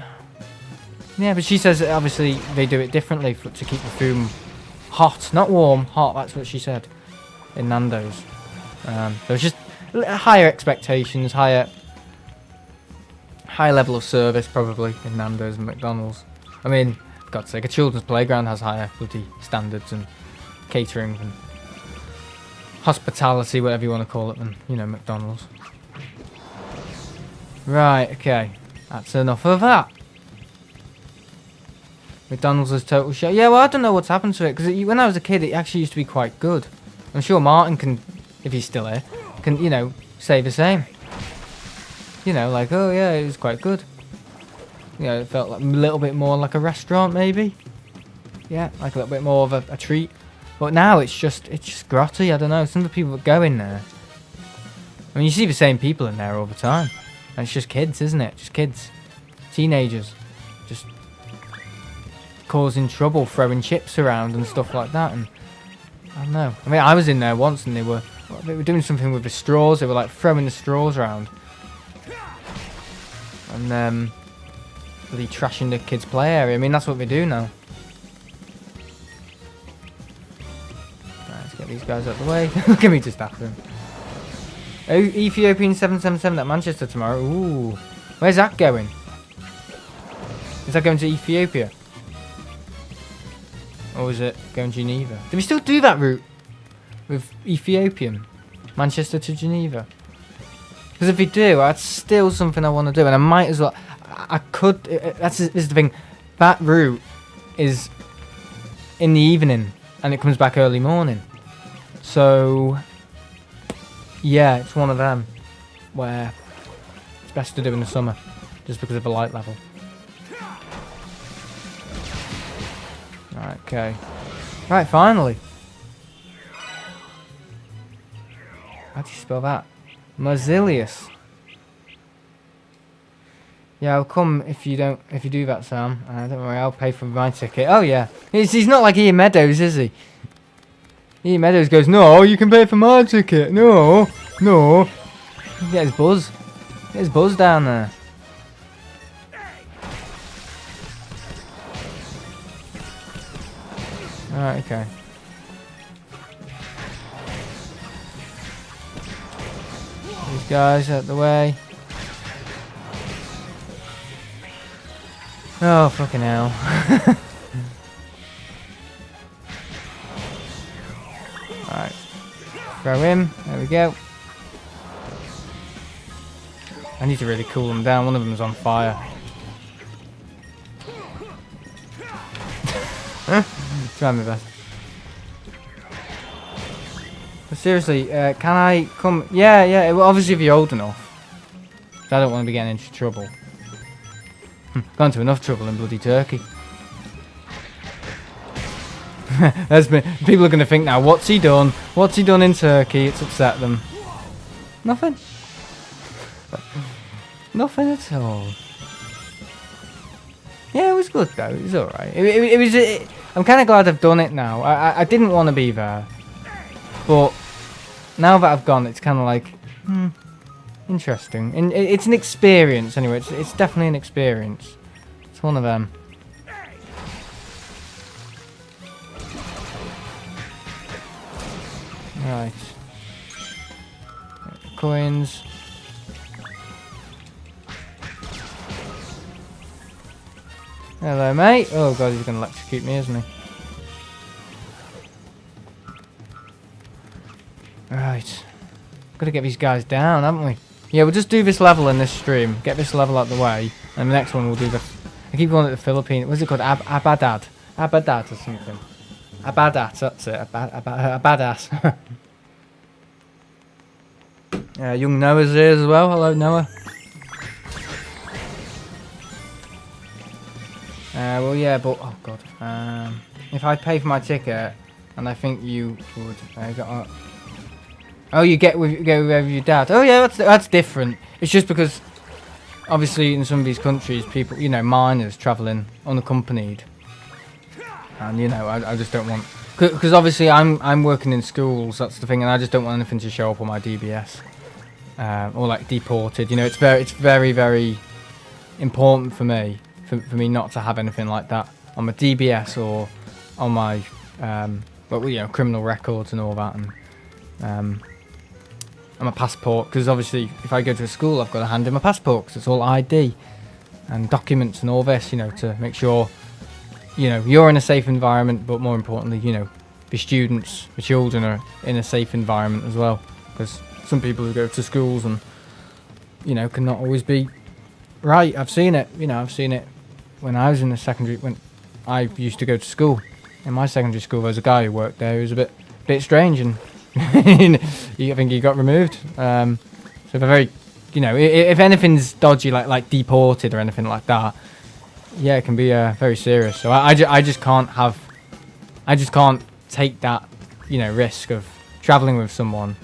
yeah, but she says that obviously they do it differently to keep the food hot, not warm, hot, that's what she said in Nando's. So it's just higher expectations, higher level of service probably in Nando's and McDonald's. I mean, for God's sake, a children's playground has higher bloody standards and catering and hospitality, whatever you want to call it, than, you know, McDonald's. Right, okay. That's enough of that. McDonald's is total shit. Yeah, well, I don't know what's happened to it, because when I was a kid, it actually used to be quite good. I'm sure Martin can, if he's still here, can, you know, say the same. You know, like, oh yeah, it was quite good. You know, it felt like a little bit more like a restaurant, maybe. Yeah, like a little bit more of a treat. But now it's just grotty. I don't know. Some of the people that go in there, I mean, you see the same people in there all the time. And it's just kids, isn't it? Just kids, teenagers, just causing trouble, throwing chips around and stuff like that. And I don't know. I mean, I was in there once, and they were doing something with the straws. They were like throwing the straws around. And really trashing the kids' play area. I mean, that's what they do now. Right, let's get these guys out of the way. Look at me just after him. Oh, Ethiopian 777 at Manchester tomorrow. Ooh. Where's that going? Is that going to Ethiopia? Or is it going to Geneva? Do we still do that route? With Ethiopian? Manchester to Geneva? Because if we do, that's still something I want to do. And I might as well... I could... This is the thing. That route is in the evening. And it comes back early morning. So... yeah, it's one of them. Where it's best to do in the summer. Just because of the light level. Right, okay. Right, finally. How do you spell that? Marzilius. Yeah, I'll come if you do that, Sam. Don't worry, I'll pay for my ticket. Oh yeah, he's not like Ian Meadows, is he? Ian Meadows goes, no, you can pay for my ticket. No. Get his buzz. Get his buzz down there. Alright, okay. These guys out the way. Oh, fucking hell. Alright. Throw him. There we go. I need to really cool them down. One of them's on fire. Try my best. But seriously, can I come? Yeah. Well, obviously, if you're old enough. I don't want to be getting into trouble. Gone to enough trouble in bloody Turkey. People are going to think now, what's he done? What's he done in Turkey? It's upset them. Nothing. Nothing at all. Yeah, it was good though. It was alright. I'm kind of glad I've done it now. I didn't want to be there. But now that I've gone, it's kind of like, interesting. And it's an experience anyway. It's definitely an experience. It's one of them. Right. Coins. Hello, mate. Oh god, he's going to electrocute me, isn't he? Right. Gotta get these guys down, haven't we? Yeah, we'll just do this level in this stream. Get this level out of the way. And the next one we'll do the... I keep calling it the Philippine... What's it called? Abadad. Abadad or something. Abadat, that's it. Abadass. Young Noah's here as well. Hello, Noah. Well, yeah, but... Oh, God. If I pay for my ticket, and I think you would... Oh, you go with your dad. Oh, yeah, that's different. It's just because, obviously, in some of these countries, people, you know, minors travelling unaccompanied. And, you know, I just don't want... Because, obviously, I'm working in schools, that's the thing, and I just don't want anything to show up on my DBS. Or, like, deported. You know, it's very, very important for me, for me not to have anything like that on my DBS or on my, well, you know, criminal records and all that. And my passport, because obviously if I go to a school I've got to hand in my passport because it's all ID and documents and all this, you know, to make sure, you know, you're in a safe environment, but more importantly, you know, the students, the children are in a safe environment as well, because some people who go to schools and, you know, cannot always be right. I've seen it, you know, I've seen it when I was in the secondary, when I used to go to school. In my secondary school there was a guy who worked there who was a bit strange, and I think he got removed. So they're very, you know, if anything's dodgy, like deported or anything like that, yeah, it can be very serious. So I just can't take that, you know, risk of traveling with someone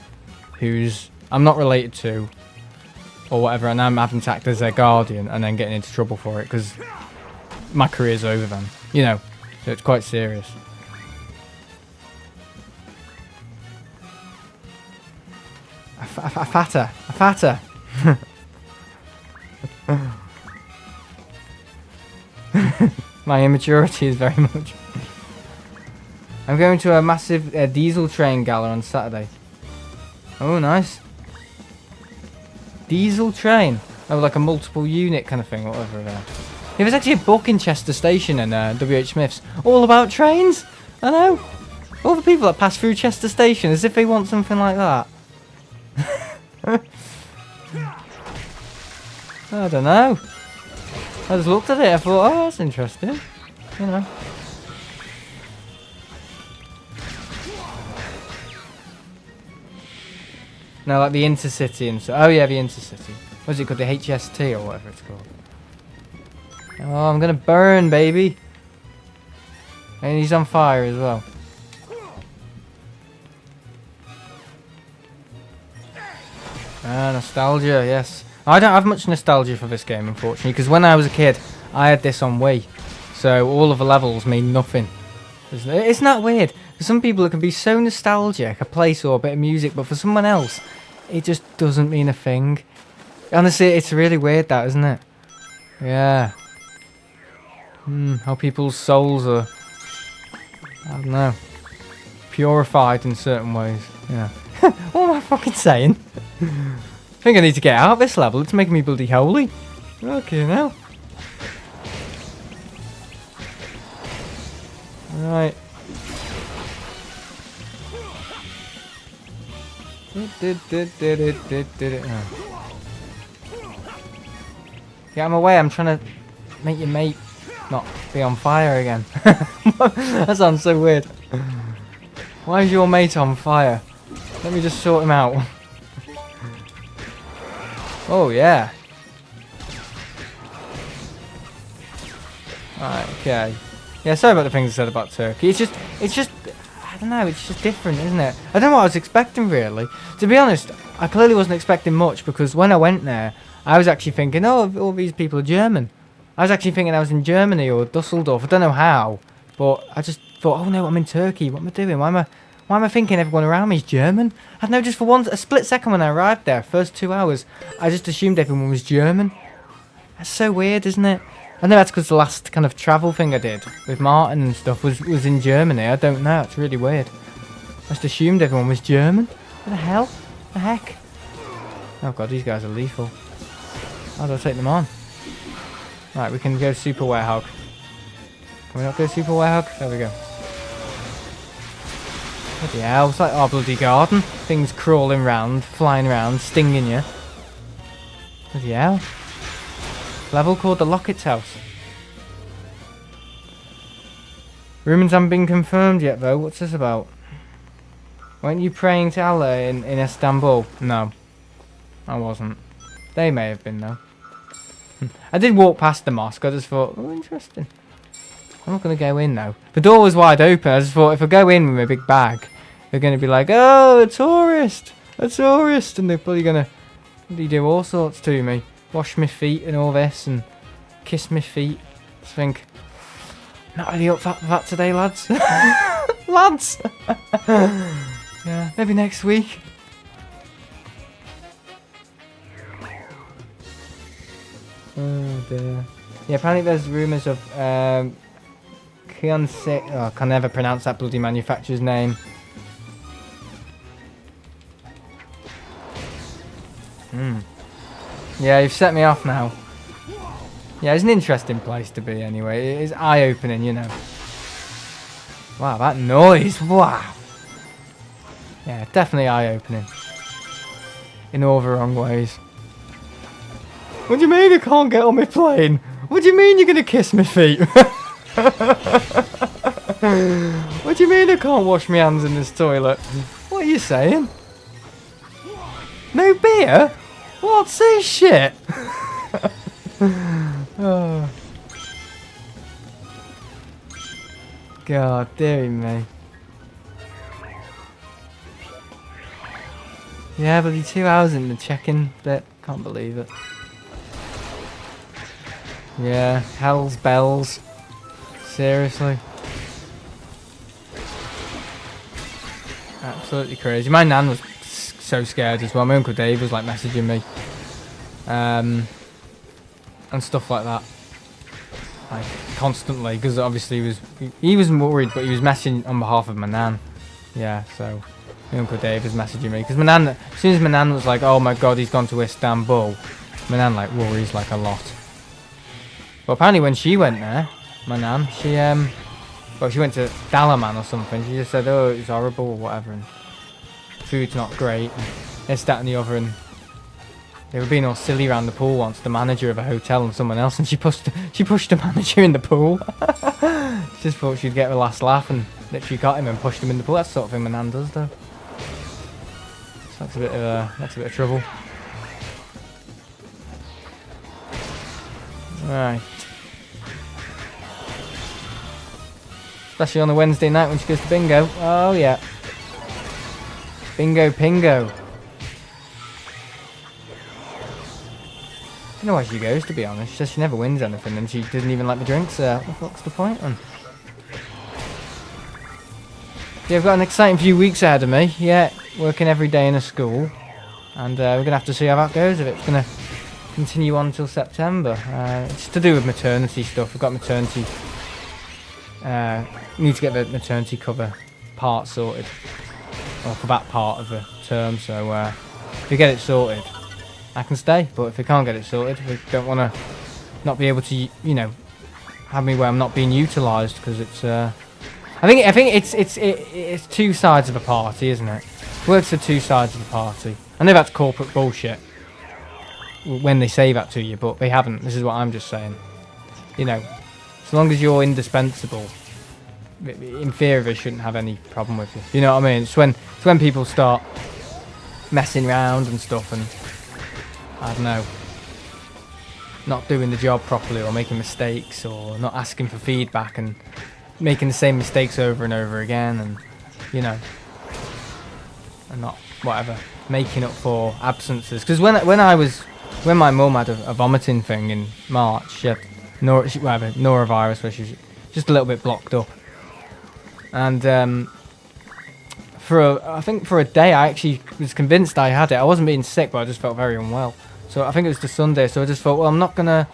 who's I'm not related to or whatever, and I'm having to act as their guardian and then getting into trouble for it, because my career's over then, you know. So it's quite serious. A fatter. My immaturity is very much. I'm going to a massive diesel train gala on Saturday. Oh, nice. Diesel train. Oh, like a multiple unit kind of thing, whatever. Yeah, there's actually a book in Chester Station in W.H. Smith's all about trains. I know. All the people that pass through Chester Station as if they want something like that. I don't know. I just looked at it, I thought, oh, that's interesting. You know. No, like the intercity and so. Oh yeah, the intercity. What's it called? The HST or whatever it's called. Oh, I'm gonna burn, baby. And he's on fire as well. Nostalgia, yes. I don't have much nostalgia for this game, unfortunately, because when I was a kid, I had this on Wii. So all of the levels mean nothing. Isn't that weird? For some people, it can be so nostalgic, a place or a bit of music, but for someone else, it just doesn't mean a thing. Honestly, it's really weird, that, isn't it? Yeah. How people's souls are, I don't know, purified in certain ways. Yeah. What am I fucking saying? I think I need to get out of this level. It's making me bloody holy. Okay, now. Right. Get out of my way. I'm trying to make your mate not be on fire again. That sounds so weird. Why is your mate on fire? Let me just sort him out. Oh, yeah. Right, okay. Yeah, sorry about the things I said about Turkey. It's just, I don't know, it's just different, isn't it? I don't know what I was expecting, really. To be honest, I clearly wasn't expecting much, because when I went there, I was actually thinking, oh, all these people are German. I was actually thinking I was in Germany or Dusseldorf. I don't know how, but I just thought, oh no, I'm in Turkey. What am I doing? Why am I thinking everyone around me is German? I don't know, just for a split second when I arrived there, first 2 hours, I just assumed everyone was German. That's so weird, isn't it? I know that's because the last kind of travel thing I did with Martin and stuff was in Germany. I don't know, it's really weird. I just assumed everyone was German. What the hell? The heck? Oh god, these guys are lethal. How do I take them on? Right, we can go Super Werehog. Can we not go Super Werehog? There we go. Bloody hell, it's like our bloody garden. Things crawling round, flying around, stinging you. Bloody hell. Level called the Lockett's House. Rumours haven't been confirmed yet though. What's this about? Weren't you praying to Allah in Istanbul? No. I wasn't. They may have been though. I did walk past the mosque. I just thought, oh, interesting. I'm not going to go in though. The door was wide open. I just thought if I go in with my big bag, they're going to be like, oh, a tourist. A tourist. And they're probably going to do all sorts to me. Wash my feet and all this and kiss my feet. I think, not really up for that today, lads. Lads! Yeah, maybe next week. Oh dear. Yeah, apparently there's rumours of Kyonsei. Oh, I can never pronounce that bloody manufacturer's name. Yeah, you've set me off now. Yeah, it's an interesting place to be anyway. It is eye-opening, you know. Wow, that noise. Wow. Yeah, definitely eye-opening. In all the wrong ways. What do you mean I can't get on my plane? What do you mean you're going to kiss my feet? What do you mean I can't wash my hands in this toilet? What are you saying? No beer? What's this shit? Oh. God, dearie me. Yeah, but the 2 hours in the check-in bit. Can't believe it. Yeah, hell's bells. Seriously. Absolutely crazy. My nan was so scared as well. My Uncle Dave was like messaging me. And stuff like that. Like, constantly. Because obviously he was worried, but he was messaging on behalf of my nan. Yeah, so my Uncle Dave was messaging me. Because my nan, as soon as my nan was like, oh my god, he's gone to Istanbul. My nan like worries like a lot. But apparently when she went there, my nan, she went to Dalaman or something. She just said, oh, it's horrible or whatever. And food's not great. And this, that and the other. And they were being all silly around the pool once, the manager of a hotel and someone else. And she pushed the manager in the pool. She just thought she'd get the last laugh and literally got him and pushed him in the pool. That's the sort of thing my nan does though. So that's a bit of trouble. Right. Especially on a Wednesday night when she goes to bingo. Oh yeah. Bingo pingo. I don't know why she goes, to be honest. She says she never wins anything and she doesn't even like the drinks. What the fuck's the point then? Yeah, I've got an exciting few weeks ahead of me. Yeah, working every day in a school. And we're going to have to see how that goes. If it's going to continue on until September. It's to do with maternity stuff. We've got maternity. Need to get the maternity cover part sorted. Or for that part of the term. So if we get it sorted, I can stay. But if we can't get it sorted, we don't want to not be able to, you know, have me where I'm not being utilised because it's. I think it's two sides of a party, isn't it? It works for two sides of the party. I know that's corporate bullshit when they say that to you, but they haven't. This is what I'm just saying. You know, as long as you're indispensable, in theory they shouldn't have any problem with you. You know what I mean? It's when people start messing around and stuff, and I don't know. not doing the job properly or making mistakes or not asking for feedback and making the same mistakes over and over again, and you know, and not whatever making up for absences. Because when my mum had a vomiting thing in March, she had norovirus, where she was just a little bit blocked up, and I think for a day I actually was convinced I had it. I wasn't being sick, but I just felt very unwell. So I think it was the Sunday, so I just thought, well, I'm not gonna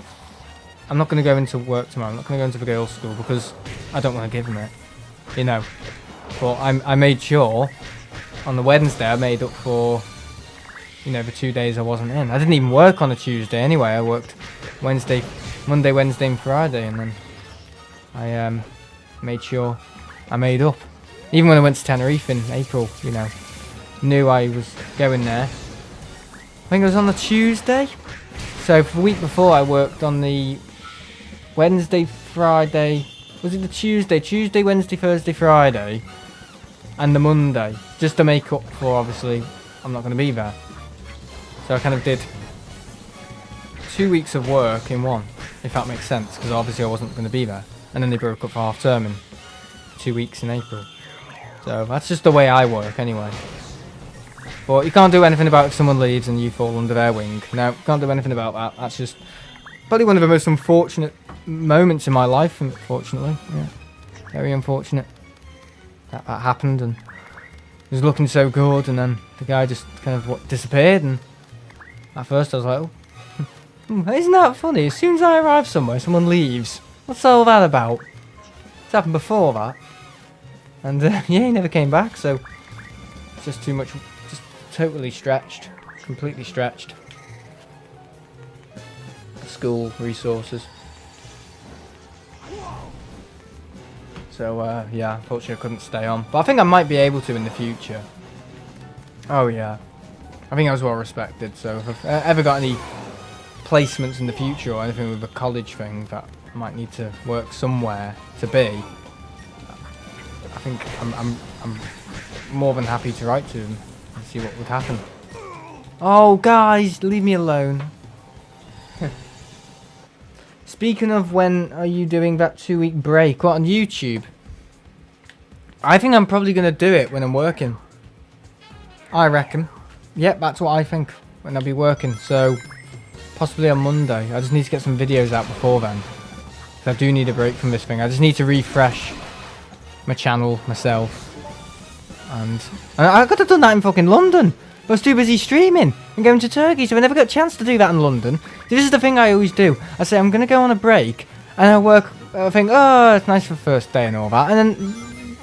go into work tomorrow. I'm not gonna go into the girls' school because I don't want to give them it, you know. But I made sure on the Wednesday I made up for, you know, the 2 days I wasn't in. I didn't even work on a Tuesday anyway. I worked Monday, Wednesday, and Friday, and then I made sure I made up. Even when I went to Tenerife in April, you know, knew I was going there. I think it was on the Tuesday. So for the week before I worked on the Wednesday, Friday. Was it the Tuesday? Tuesday, Wednesday, Thursday, Friday. And the Monday. Just to make up for, obviously, I'm not going to be there. So I kind of did 2 weeks of work in one, if that makes sense. Because obviously I wasn't going to be there. And then they broke up for half term in 2 weeks in April. So that's just the way I work anyway. But you can't do anything about if someone leaves and you fall under their wing. No, can't do anything about that. That's just probably one of the most unfortunate moments in my life, unfortunately. Yeah, very unfortunate that happened, and it was looking so good, and then the guy just kind of disappeared, and at first I was like, oh, isn't that funny? As soon as I arrive somewhere, someone leaves. What's all that about? It's happened before that. And yeah, he never came back, so it's just too much, just totally stretched, completely stretched. School resources. So yeah, unfortunately I couldn't stay on. But I think I might be able to in the future. Oh yeah. I think I was well respected, so if I've ever got any placements in the future or anything with a college thing that I might need to work somewhere to be, I think I'm more than happy to write to them and see what would happen. Oh guys, leave me alone. Speaking of, when are you doing that 2-week break? What, on YouTube? I think I'm probably going to do it when I'm working. I reckon. Yep, that's what I think, when I'll be working. So, possibly on Monday. I just need to get some videos out before then. Because I do need a break from this thing. I just need to refresh my channel myself. And I could have done that in fucking London. I was too busy streaming and going to Turkey, so I never got a chance to do that in London. This is the thing I always do. I say I'm going to go on a break, and I think, oh, it's nice for the first day and all that, and then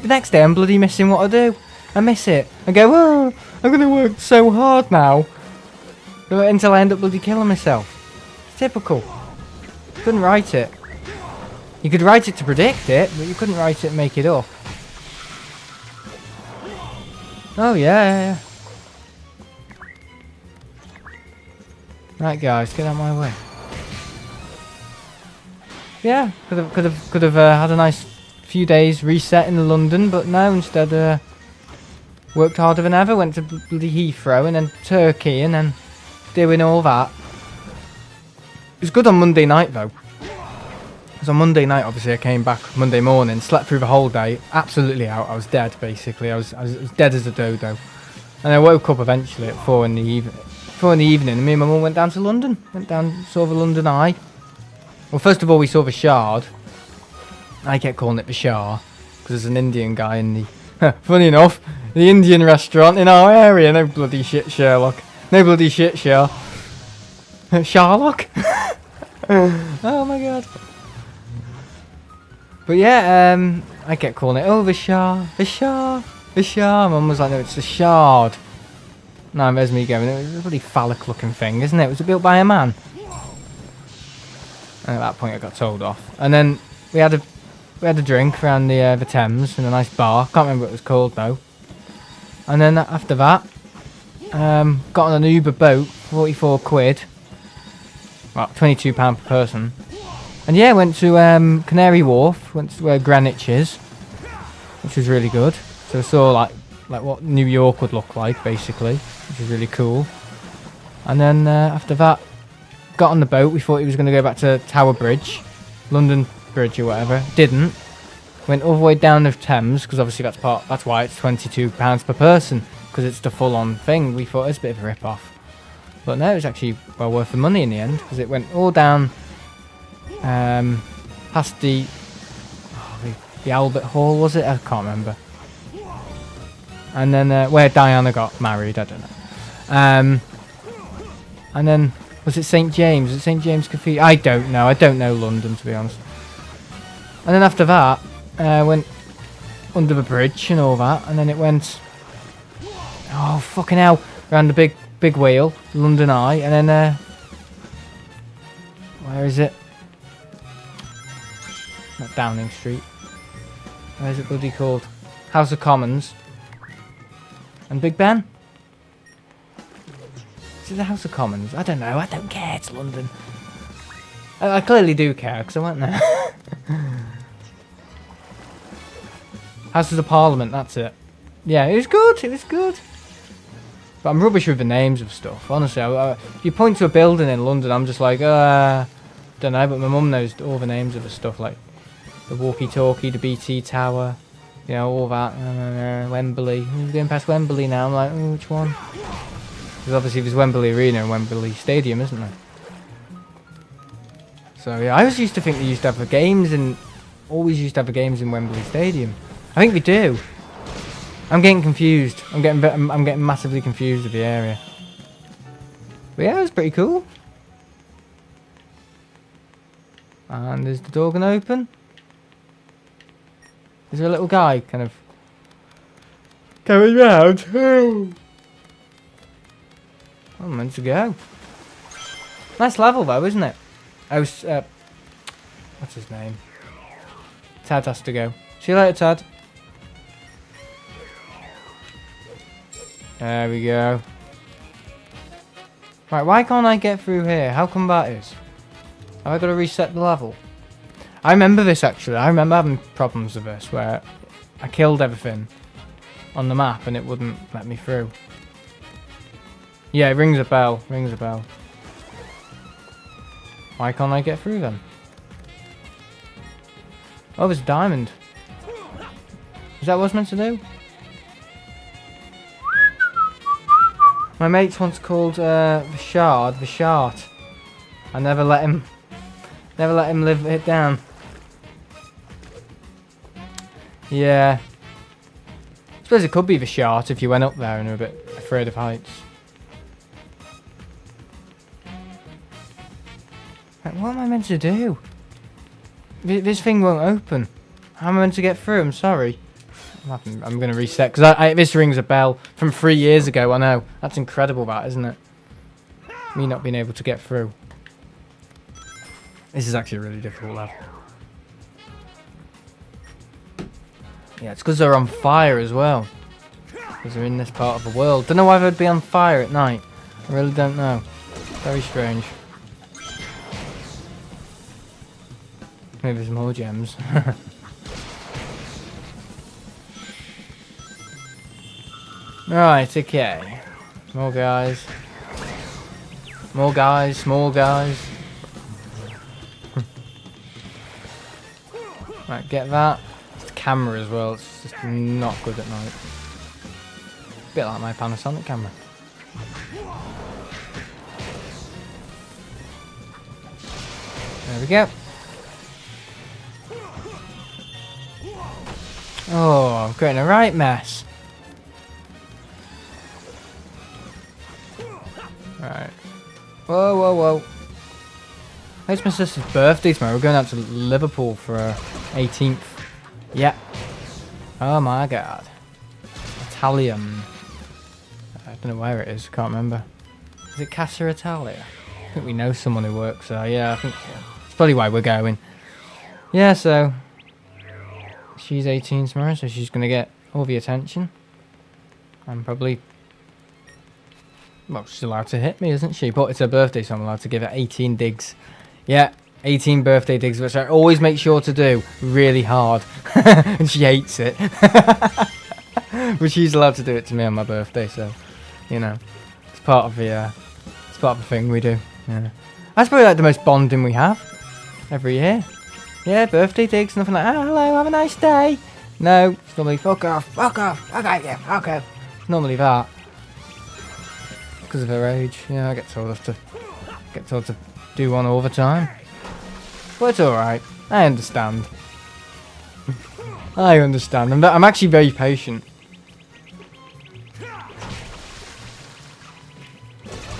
the next day I'm bloody missing what I do. I miss it. I go, oh, I'm going to work so hard now, until I end up bloody killing myself. It's typical. Couldn't write it. You could write it to predict it, but you couldn't write it and make it up. Oh, yeah. Right, guys, get out of my way. Yeah, could have had a nice few days reset in London, but no, instead worked harder than ever. Went to bloody Heathrow and then Turkey and then doing all that. It was good on Monday night though. Because on Monday night, obviously, I came back Monday morning, slept through the whole day, absolutely out. I was dead basically. I was dead as a dodo, and I woke up eventually at 4 in the evening. 4 in the evening, and me and my mum went down to London. Went down, saw the London Eye. Well, first of all, we saw the Shard. I kept calling it the Shah, because there's an Indian guy in the... funny enough, the Indian restaurant in our area. No bloody shit, Sherlock. No bloody shit, Shah. Sherlock? Oh my god. But yeah, I kept calling it, oh, the Shah, the Shah, the Shah. Mum was like, no, it's the Shard. No, there's me going, it was a bloody phallic looking thing, isn't it? Was it built by a man? And at that point I got told off. And then we had a drink around the Thames in a nice bar. Can't remember what it was called though. And then after that, got on an Uber boat, 44 quid. Well, £22 per person. And yeah, went to Canary Wharf, went to where Greenwich is, which was really good. So I saw like what New York would look like basically, which is really cool. And then after that, got on the boat. We thought he was going to go back to Tower Bridge, London Bridge or whatever. Didn't. Went all the way down the Thames, because obviously that's why it's £22 per person, because it's the full-on thing. We thought it was a bit of a rip-off. But no, it was actually well worth the money in the end, because it went all down past the Albert Hall, was it? I can't remember. And then where Diana got married, I don't know. And then, was it St James? Was it St James Cathedral? I don't know. I don't know London, to be honest. And then after that, went under the bridge and all that. And then it went, oh, fucking hell, around the big wheel, London Eye. And then, where is it? Not Downing Street. Where is it bloody called? House of Commons. And Big Ben? Is it the House of Commons? I don't know. I don't care. It's London. I clearly do care because I went there. Houses of Parliament. That's it. Yeah, it was good. It was good. But I'm rubbish with the names of stuff. Honestly, if you point to a building in London, I'm just like, don't know. But my mum knows all the names of the stuff, like the walkie-talkie, the BT Tower. You know, all that. Wembley. We're going past Wembley now. I'm like, oh, which one? Because obviously there's Wembley Arena and Wembley Stadium, isn't there? So yeah, I always used to think they used to have the games in... Always used to have the games in Wembley Stadium. I think they do. I'm getting confused. I'm getting massively confused with the area. But yeah, it was pretty cool. And is the door going to open? Is there a little guy kind of coming round? Oh, I'm meant to go. Nice level though, isn't it? I was, what's his name? Tad has to go. See you later, Tad. There we go. Right, why can't I get through here? How come that is? Have I got to reset the level? I remember this actually. I remember having problems with this where I killed everything on the map and it wouldn't let me through. Yeah, it rings a bell. Rings a bell. Why can't I get through then? Oh, there's a diamond. Is that what I was meant to do? My mate's once called the Shard, the Shart. I never let him live it down. Yeah. I suppose it could be the Shart if you went up there and were a bit afraid of heights. Like, what am I meant to do? This thing won't open. How am I meant to get through? I'm sorry. I'm going to reset because this rings a bell from 3 years ago. I know. That's incredible, that, isn't it? Me not being able to get through. This is actually a really difficult level. Yeah, it's because they're on fire as well. Because they're in this part of the world. Don't know why they'd be on fire at night. I really don't know. Very strange. Maybe there's more gems. Right, okay. More guys. More guys, small guys. Right, get that. It's the camera as well, it's just not good at night. Bit like my Panasonic camera. There we go. Oh, I'm creating a right mess. Right. Whoa, whoa, whoa. It's my sister's birthday tomorrow. We're going out to Liverpool for her 18th. Yeah. Oh my god. Italian. I don't know where it is. I can't remember. Is it Casa Italia? I think we know someone who works there. Yeah, I think it's probably why we're going. Yeah, so she's 18 tomorrow, so she's going to get all the attention. I'm probably... Well, she's allowed to hit me, isn't she? But it's her birthday, so I'm allowed to give her 18 digs. Yeah, 18 birthday digs, which I always make sure to do really hard. And she hates it. But she's allowed to do it to me on my birthday, so, you know, it's part of the thing we do. Yeah. That's probably like the most bonding we have every year. Yeah, birthday digs, nothing like, oh, hello, have a nice day. No, it's normally fuck off, okay, yeah, okay. It's normally that. Because of her age. Yeah, I get told to do one all the time. But it's alright. I understand. I understand. I'm actually very patient.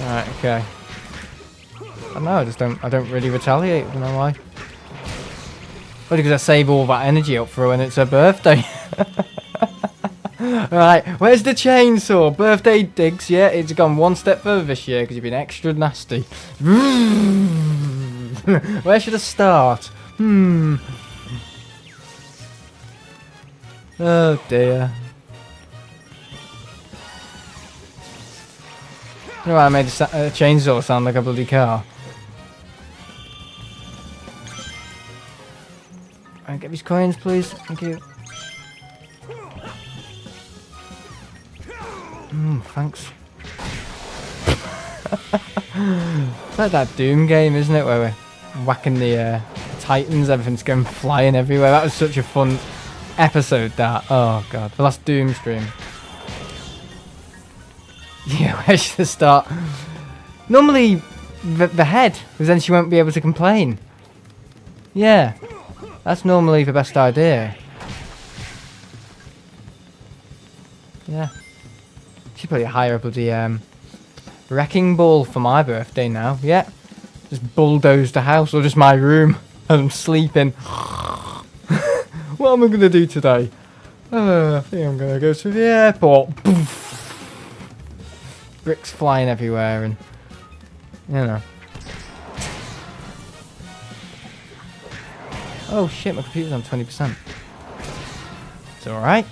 Alright, okay. I don't know, I don't really retaliate, I don't know why. Probably because I save all that energy up for when it's her birthday. Right, where's the chainsaw? Birthday digs, yeah, it's gone one step further this year because you've been extra nasty. Where should I start? Oh dear. You know why I made a chainsaw sound like a bloody car? Alright, get these coins, please. Thank you. Thanks. It's like that Doom game, isn't it? Where we're whacking the Titans, everything's going flying everywhere. That was such a fun episode, that. Oh, God. The last Doom stream. Yeah, where should I start? Normally, the head, because then she won't be able to complain. Yeah. That's normally the best idea. Yeah. Should probably hire a bloody wrecking ball for my birthday now. Yeah. Just bulldoze the house or just my room as I'm sleeping. What am I going to do today? I think I'm going to go to the airport. Poof. Bricks flying everywhere and, you know. Oh shit, my computer's on 20%. It's alright.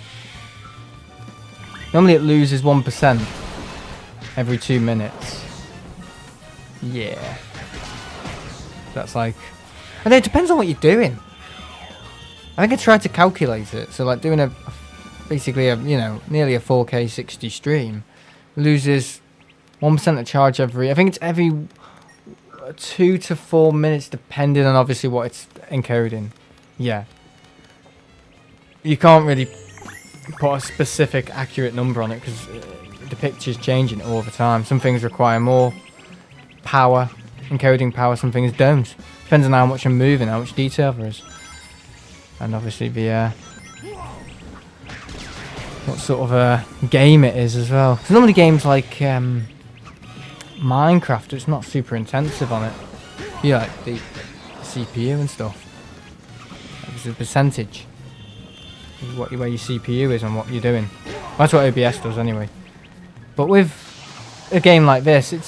Normally it loses 1% every 2 minutes. Yeah. That's like... And it depends on what you're doing. I think I tried to calculate it. So like doing basically a, you know, nearly a 4K 60 stream loses 1% of charge every... I think it's every 2 to 4 minutes depending on obviously what it's encoding. Yeah. You can't really put a specific accurate number on it because the picture's changing all the time. Some things require more power, encoding power, some things don't. Depends on how much I'm moving, how much detail there is. And obviously the what sort of a game it is as well. So normally games like Minecraft, it's not super intensive on it. You like the CPU and stuff. It's a percentage. Where your CPU is and what you're doing. That's what OBS does anyway. But with a game like this, it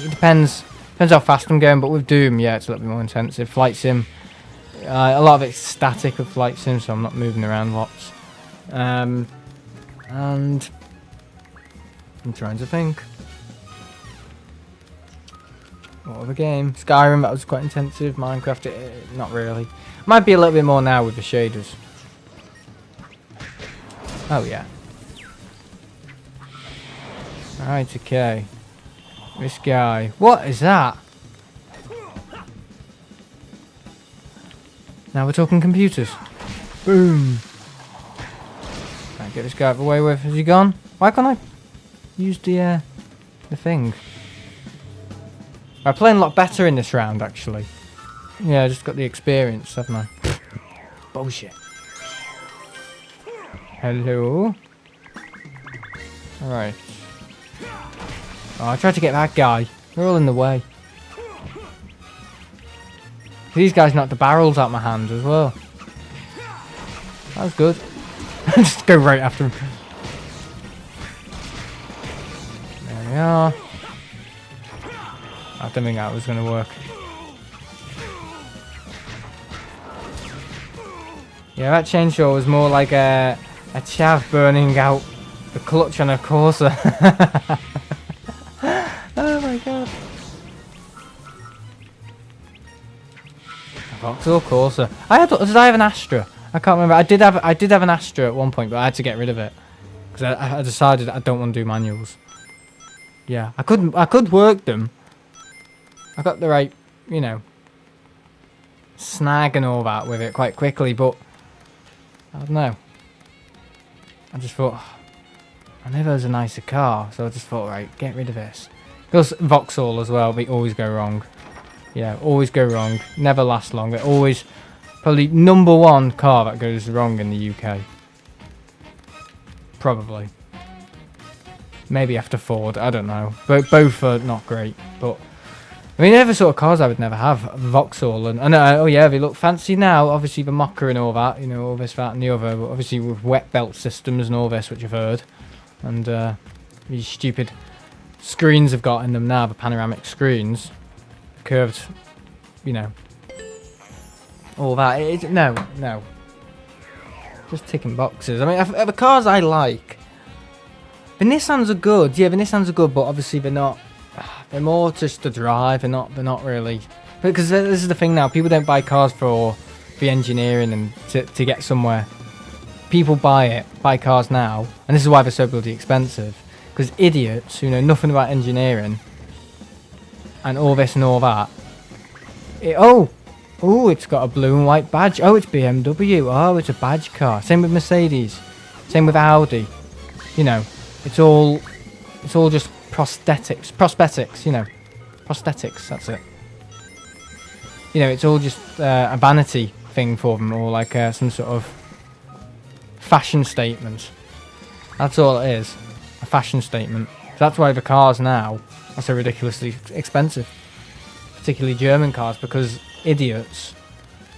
depends how fast I'm going. But with Doom, yeah, it's a little bit more intensive. Flight Sim, a lot of it's static with Flight Sim, so I'm not moving around lots. And I'm trying to think. What other game? Skyrim, that was quite intensive. Minecraft, not really. Might be a little bit more now with the shaders. Oh yeah. Alright, okay. This guy. What is that? Now we're talking computers. Boom. Right, get this guy out of the way with. Has he gone? Why can't I use the thing? I'm playing a lot better in this round, actually. Yeah, I just got the experience, haven't I? Bullshit. Hello? Alright. Oh, I tried to get that guy. They're all in the way. These guys knocked the barrels out my hand as well. That was good. Just go right after him. There we are. I don't think that was going to work. Yeah, that chainsaw was more like a chav burning out the clutch on a Corsa. Oh my god. A Vauxhall Corsa. Did I have an Astra? I can't remember. I did have an Astra at one point, but I had to get rid of it because I decided I don't want to do manuals. Yeah, I could work them. I got the right, you know, snag and all that with it quite quickly, but I don't know. I just thought, I know there's a nicer car, so I just thought, right, get rid of this. Because Vauxhall as well, they always go wrong. Yeah, always go wrong. Never last long. They're always probably #1 car that goes wrong in the UK. Probably. Maybe after Ford, I don't know. But both are not great. But I mean, they're the sort of cars I would never have. Vauxhall and oh yeah, they look fancy now. Obviously the Mocha and all that, you know, all this, that, and the other. But obviously with wet belt systems and all this, which I've heard, and these stupid screens have got in them now, the panoramic screens, curved, you know, all that. No, just ticking boxes. I mean, the cars I like. The Nissans are good. Yeah, the Nissans are good, but obviously they're not. They're more just to drive. They're not really. Because this is the thing now. People don't buy cars for the engineering and to get somewhere. People buy cars now, and this is why they're so bloody expensive. Because idiots who know nothing about engineering and all this and all that. It's got a blue and white badge. Oh, it's BMW. Oh, it's a badge car. Same with Mercedes. Same with Audi. You know, it's all just prosthetics, you know. Prosthetics, that's it. You know, it's all just a vanity thing for them, or like some sort of fashion statement. That's all it is, a fashion statement. So that's why the cars now are so ridiculously expensive, particularly German cars, because idiots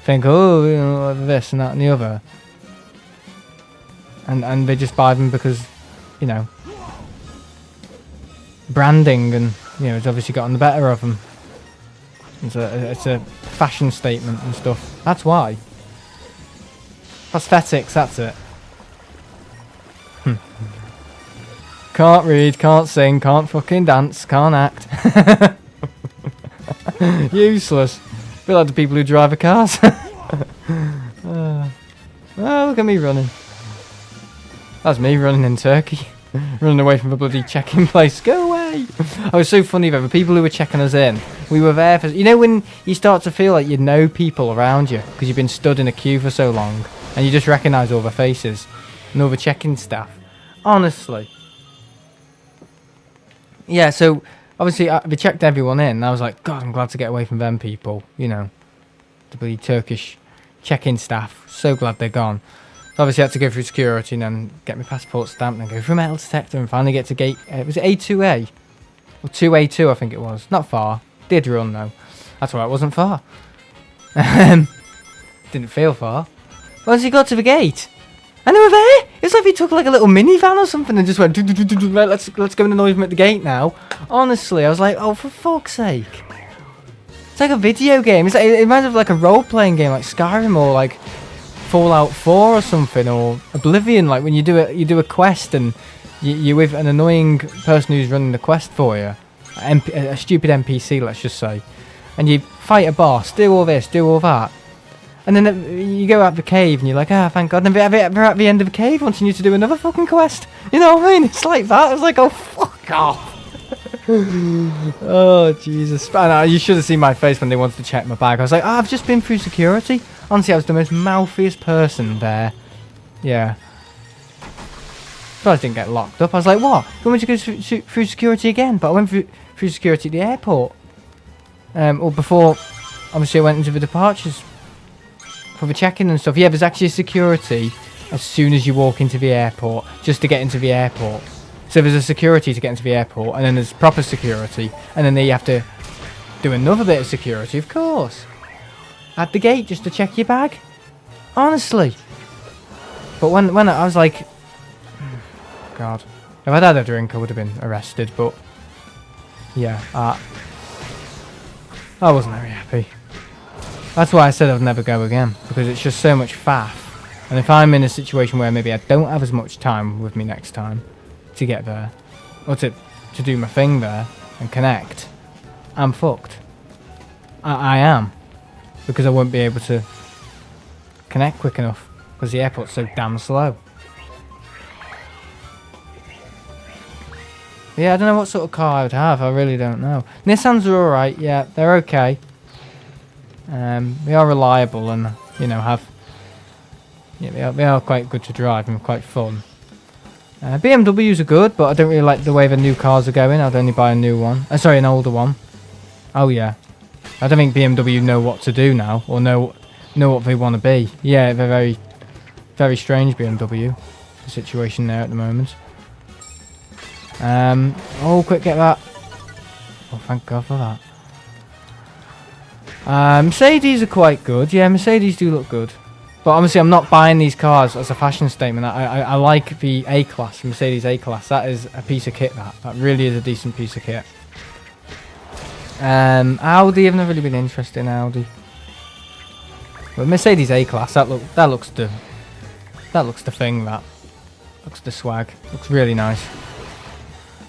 think, oh, you know, this and that and the other, and they just buy them because, you know, branding, and you know, it's obviously gotten the better of them. It's a fashion statement and stuff. That's why. Prosthetics, that's it. Can't read, can't sing, can't fucking dance, can't act. Useless. Feel like the people who drive the cars. Oh, look at me running. That's me running in Turkey. Running away from the bloody check-in place. Go away! Oh, it was so funny though. The people who were checking us in, we were there for... You know when you start to feel like you know people around you because you've been stood in a queue for so long and you just recognise all the faces and all the check-in staff. Honestly. Yeah, so obviously they checked everyone in and I was like, God, I'm glad to get away from them people. You know, the bloody Turkish check-in staff. So glad they're gone. Obviously, I had to go through security and then get my passport stamped and go through metal detector and finally get to gate... was it A2A? Or 2A2, I think it was. Not far. Did run, though. That's why it wasn't far. Didn't feel far. Once you got to the gate, and they were there! It's like they took like a little minivan or something and just went... Right, let's go and annoy them at the gate now. Honestly, I was like, oh, for fuck's sake. It's like a video game. It's like, it reminds me of like a role-playing game like Skyrim or like... Fallout 4 or something, or Oblivion, like when you do a quest and you're with an annoying person who's running the quest for you, a stupid NPC, let's just say, and you fight a boss, do all this, do all that, and then you go out the cave and you're like, ah, thank God, and then they're at the end of the cave wanting you to do another fucking quest. You know what I mean? It's like that. I was like, oh, fuck off. Oh, Jesus. You should have seen my face when they wanted to check my bag. I was like, oh, I've just been through security. Honestly, I was the most mouthiest person there. Yeah. So I didn't get locked up. I was like, what? You want me to go through security again? But I went through security at the airport. Or before, obviously I went into the departures for the check-in and stuff. Yeah, there's actually security as soon as you walk into the airport, just to get into the airport. So there's a security to get into the airport, and then there's proper security, and then you have to do another bit of security, of course. At the gate, just to check your bag. Honestly. But when I was like... God. If I'd had a drink, I would have been arrested, but... Yeah, I wasn't very happy. That's why I said I'd never go again, because it's just so much faff. And if I'm in a situation where maybe I don't have as much time with me next time to get there, or to do my thing there and connect, I'm fucked. I am. Because I won't be able to connect quick enough, because the airport's so damn slow. Yeah, I don't know what sort of car I would have. I really don't know. Nissans are alright. Yeah, they're okay. They are reliable and, you know, have... Yeah, they are quite good to drive and quite fun. BMWs are good, but I don't really like the way the new cars are going. I'd only buy a new one. Sorry, an older one. Oh, yeah. I don't think BMW know what to do now, or know what they want to be. Yeah, they're very, very strange, BMW. The situation there at the moment. Oh, quick, get that. Oh, thank God for that. Mercedes are quite good. Yeah, Mercedes do look good. But obviously, I'm not buying these cars as a fashion statement. I like the A-Class, Mercedes A-Class. That is a piece of kit, that really is a decent piece of kit. Audi, I've never really been interested in Audi. But Mercedes A-Class, that looks the thing. That looks the swag. Looks really nice.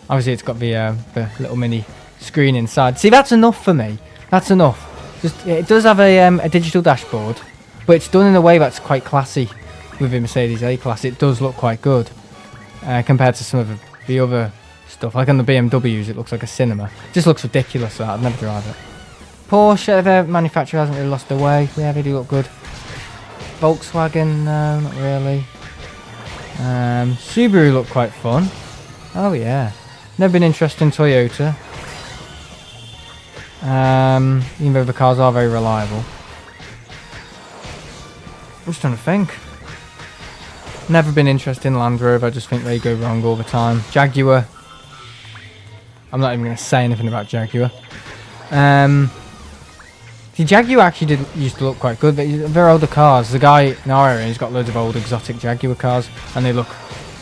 Obviously, it's got the little mini screen inside. See, that's enough for me. That's enough. It does have a digital dashboard. But it's done in a way that's quite classy with the Mercedes A-Class. It does look quite good compared to some of the other stuff. Like on the BMWs, it looks like a cinema. It just looks ridiculous, that. I'd never drive it. Porsche, their manufacturer hasn't really lost their way. Yeah, they do look good. Volkswagen, no, not really. Subaru look quite fun. Oh, yeah. Never been interested in Toyota. Even though the cars are very reliable. I'm just trying to think. Never been interested in Land Rover. I just think they go wrong all the time. Jaguar. I'm not even going to say anything about Jaguar. See, Jaguar actually used to look quite good. They're older cars. The guy in our area, he's got loads of old exotic Jaguar cars, and they look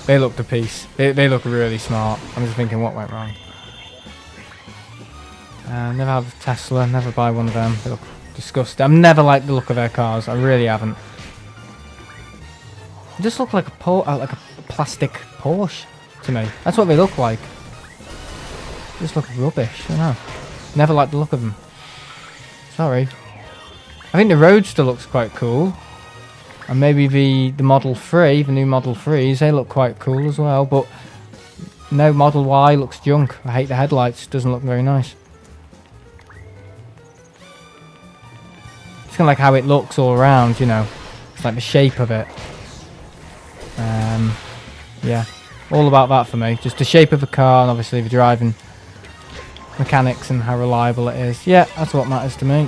the piece. They look really smart. I'm just thinking, what went wrong? Never have a Tesla. Never buy one of them. They look disgusting. I've never liked the look of their cars. I really haven't. They just look like a plastic Porsche to me. That's what they look like. They just look rubbish. I don't know. Never liked the look of them. Sorry. I think the Roadster looks quite cool. And maybe the Model 3, the new Model 3s, they look quite cool as well. But no, Model Y looks junk. I hate the headlights. Doesn't look very nice. It's kind of like how it looks all around, you know. It's like the shape of it. Yeah, all about that for me. Just the shape of the car and obviously the driving mechanics and how reliable it is. Yeah, that's what matters to me.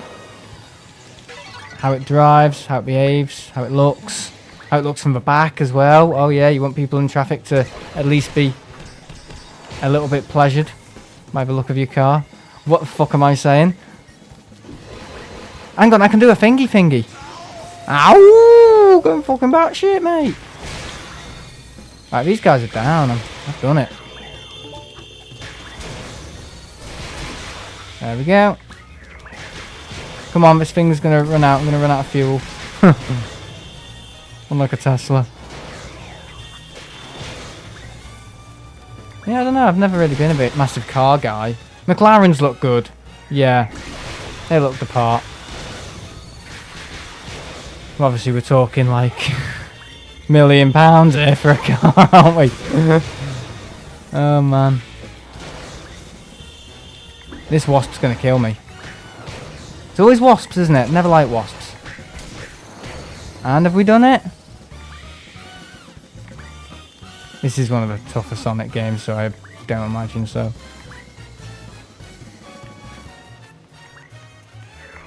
How it drives, how it behaves, how it looks from the back as well. Oh yeah, you want people in traffic to at least be a little bit pleasured by the look of your car. What the fuck am I saying? Hang on, I can do a thingy. Ow! Going fucking batshit, mate. Right, these guys are down. I've done it. There we go. Come on, this thing's gonna run out. I'm gonna run out of fuel. Unlike a Tesla. Yeah, I don't know. I've never really been a bit massive car guy. McLarens look good. Yeah, they look the part. Well, obviously, we're talking like £1 million here for a car, aren't we? Oh man, this wasp's gonna kill me. It's always wasps, isn't it? Never like wasps. And have we done it? This is one of the tougher Sonic games, so I don't imagine so.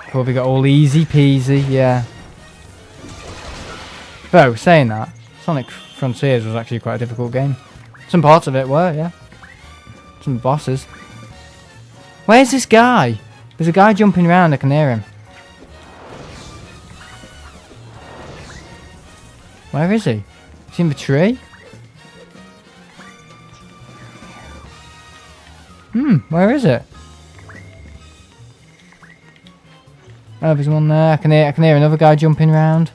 Probably got all easy peasy, yeah. Though, saying that, Sonic Frontiers was actually quite a difficult game. Some parts of it were, yeah. Some bosses. Where's this guy? There's a guy jumping around, I can hear him. Where is he? Is he in the tree? Where is it? Oh, there's one there. I can hear another guy jumping around.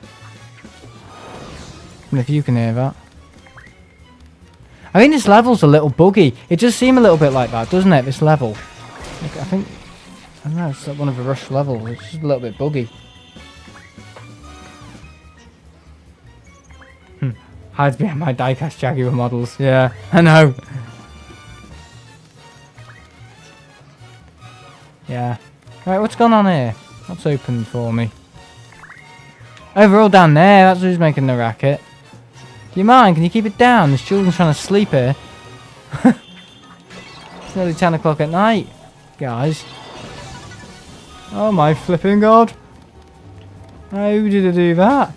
And if you can hear that. I think this level's a little buggy. It does seem a little bit like that, doesn't it, this level? Like, I don't know, it's like one of the rush levels. It's just a little bit buggy. Hides behind my diecast Jaguar models. Yeah, I know. Yeah. Right, what's going on here? What's open for me? Oh, they're all down there. That's who's making the racket. Do you mind? Can you keep it down? There's children trying to sleep here. It's nearly 10 o'clock at night, guys. Oh my flipping god. How did I do that?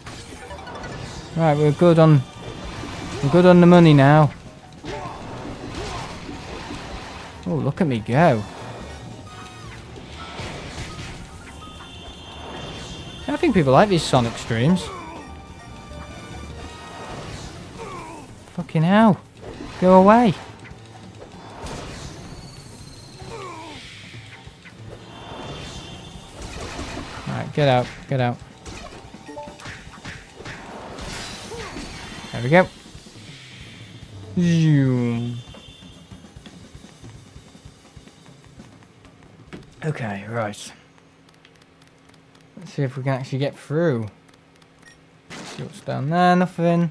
Right, we're good on the money now. Oh, look at me go. I think people like these Sonic streams. Fucking hell. Go away. Alright, get out, get out. There we go. Zoom. Okay, right. Let's see if we can actually get through. See what's down there, nothing.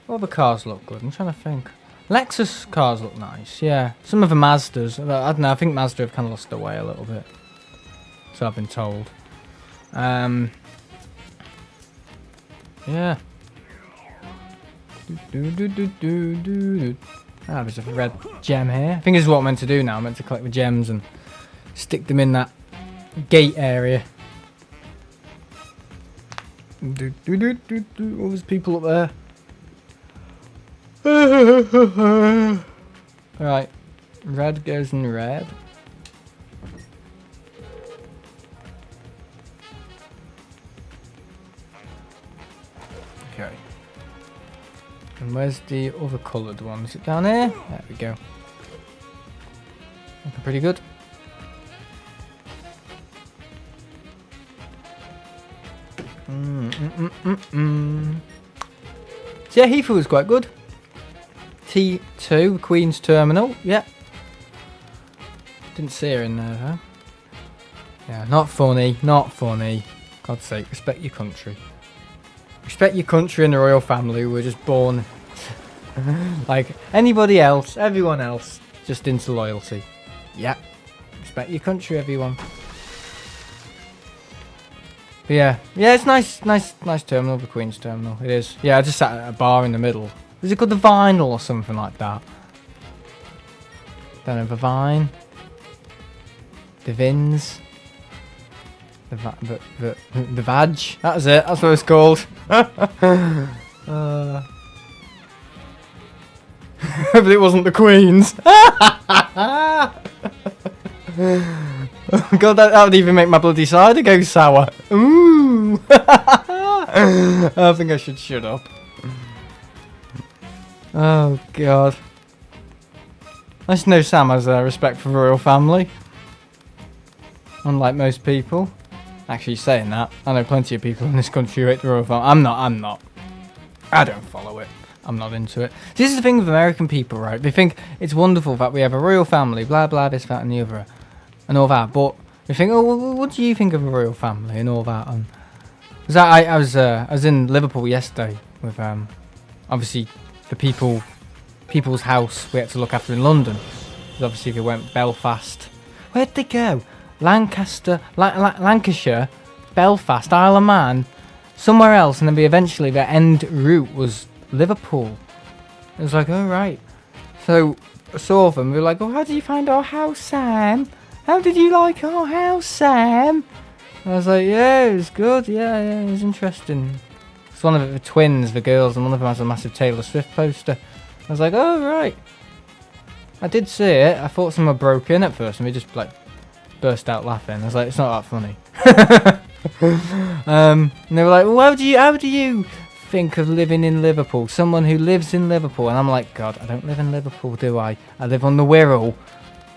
All the cars look good, I'm trying to think. Lexus cars look nice, yeah. Some of the Mazdas, I don't know, I think Mazda have kind of lost their way a little bit. So I've been told. Yeah. Ah, there's a red gem here. I think this is what I'm meant to do now. I'm meant to collect the gems and stick them in that gate area. Oh, there's people up there. Alright. Red goes in red. Okay. And where's the other coloured one? Is it down here? There we go. Looking pretty good. So yeah, Heathrow was quite good. T2, Queen's Terminal. Yeah. Didn't see her in there though. Yeah, not funny. Not funny. God's sake, respect your country. Respect your country and the royal family who were just born like anybody else, everyone else, just into loyalty. Yeah. Respect your country, everyone. But yeah. Yeah, it's nice terminal, the Queen's Terminal. It is. Yeah, I just sat at a bar in the middle. Is it called the Vinyl or something like that? Don't know, the Vine. The Vins. The Vag. That was it. That's what it's called. Hopefully it wasn't the Queen's. Oh god, that would even make my bloody cider go sour. Ooh. I think I should shut up. Oh god. Nice to know Sam has respect for the royal family. Unlike most people. Actually, saying that, I know plenty of people in this country who hate the royal family. I'm not. I don't follow it. I'm not into it. This is the thing with American people, right? They think it's wonderful that we have a royal family, blah blah, this, that, and the other, and all that. But they think, oh, well, what do you think of a royal family and all that? And because I was in Liverpool yesterday with obviously the people's house we had to look after in London. Because obviously they went Belfast. Where'd they go? Lancaster, Lancashire, Belfast, Isle of Man, somewhere else, and then eventually their end route was Liverpool. It was like, oh right. So I saw them. We were like, oh, how did you find our house, Sam? How did you like our house, Sam? And I was like, yeah, it was good. Yeah, it was interesting. It's one of the twins, the girls, and one of them has a massive Taylor Swift poster. I was like, oh right. I did see it. I thought someone broke in at first, and we just like burst out laughing. I was like, it's not that funny. And they were like, well, how do you think of living in Liverpool? Someone who lives in Liverpool. And I'm like, God, I don't live in Liverpool, do I? I live on the Wirral.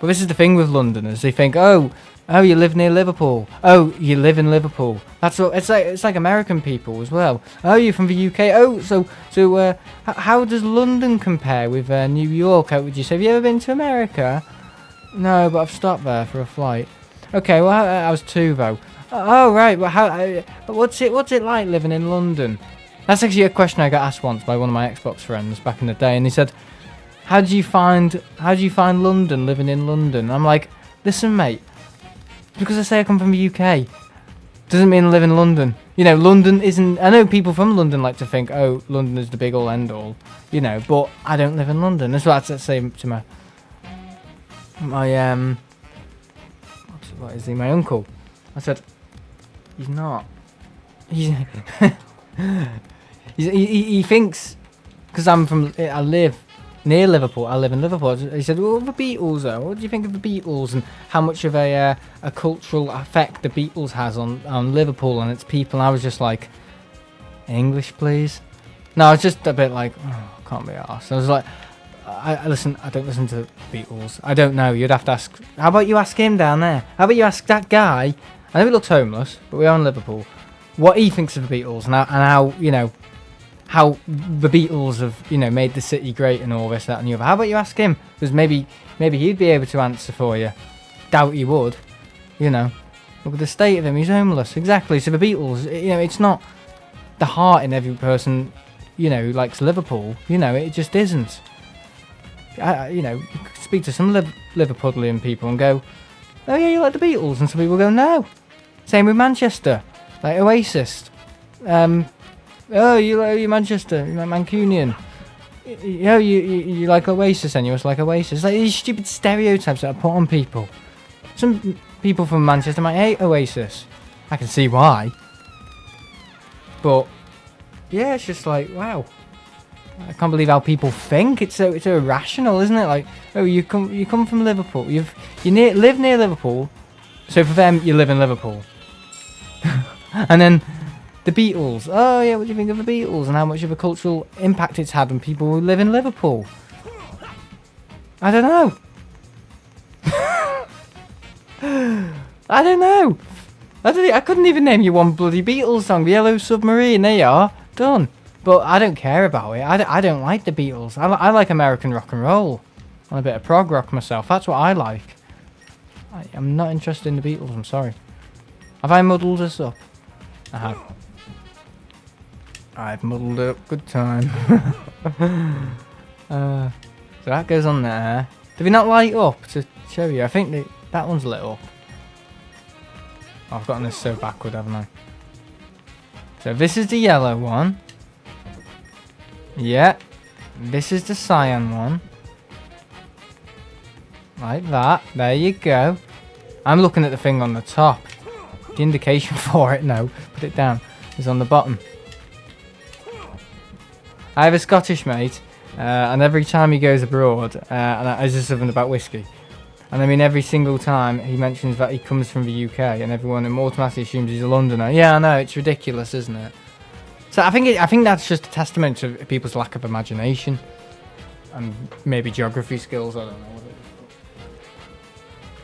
But this is the thing with Londoners. They think, oh, you live near Liverpool. Oh, you live in Liverpool. That's what it's like American people as well. Oh, you're from the UK. Oh, so how does London compare with New York? How would you say? Have you ever been to America? No, but I've stopped there for a flight. Okay, well, I was 2 though. Oh right, well, what's it like living in London? That's actually a question I got asked once by one of my Xbox friends back in the day, and he said, how do you find London, living in London? I'm like, listen, mate, because I say I come from the UK, doesn't mean I live in London. You know, London isn't... I know people from London like to think, oh, London is the big all end all, you know, but I don't live in London. That's what I say to my what is he, my uncle. I said, he's not. He thinks, because I live near Liverpool, I live in Liverpool. He said, well, the Beatles though, what do you think of the Beatles and how much of a cultural effect the Beatles has on Liverpool and its people? And I was just like, English please? No, I was just a bit like, oh, can't be arsed. I was like, I don't listen to Beatles. I don't know, you'd have to ask. How about you ask him down there? How about you ask that guy? I know he looks homeless, but we are in Liverpool. What he thinks of the Beatles and how you know, how the Beatles have, you know, made the city great and all this, that and the other. How about you ask him? Because maybe he'd be able to answer for you. Doubt he would. You know, look at the state of him. He's homeless. Exactly. So the Beatles, you know, it's not the heart in every person, you know, who likes Liverpool. You know, it just isn't. You know, you could speak to some Liverpudlian people and go, oh yeah, you like the Beatles? And some people go, no. Same with Manchester, like Oasis. Oh, you're Manchester, you're Mancunian. You like Oasis and you also like Oasis. Like these stupid stereotypes that are put on people. Some people from Manchester might hate Oasis. I can see why. But yeah, it's just like, wow. I can't believe how people think. It's so irrational, isn't it? Like, oh, you come from Liverpool. Live near Liverpool, so for them you live in Liverpool. And then the Beatles. Oh yeah, what do you think of the Beatles and how much of a cultural impact it's had on people who live in Liverpool? I don't know. I don't know. I couldn't even name you one bloody Beatles song. The Yellow Submarine. There you are. Done. But I don't care about it. I don't like the Beatles. I like American rock and roll. And a bit of prog rock myself. That's what I like. I'm not interested in the Beatles. I'm sorry. Have I muddled us up? I have. I've muddled up. Good time. So that goes on there. Did we not light up to show you? I think that one's lit up. Oh, I've gotten this so backward, haven't I? So this is the yellow one. Yeah, this is the cyan one. Like that. There you go. I'm looking at the thing on the top. The indication for it, no, put it down, is on the bottom. I have a Scottish mate, and every time he goes abroad, and I just something about whiskey. And I mean, every single time he mentions that he comes from the UK, and everyone automatically assumes he's a Londoner. Yeah, I know, it's ridiculous, isn't it? So I think that's just a testament to people's lack of imagination and maybe geography skills. I don't know what it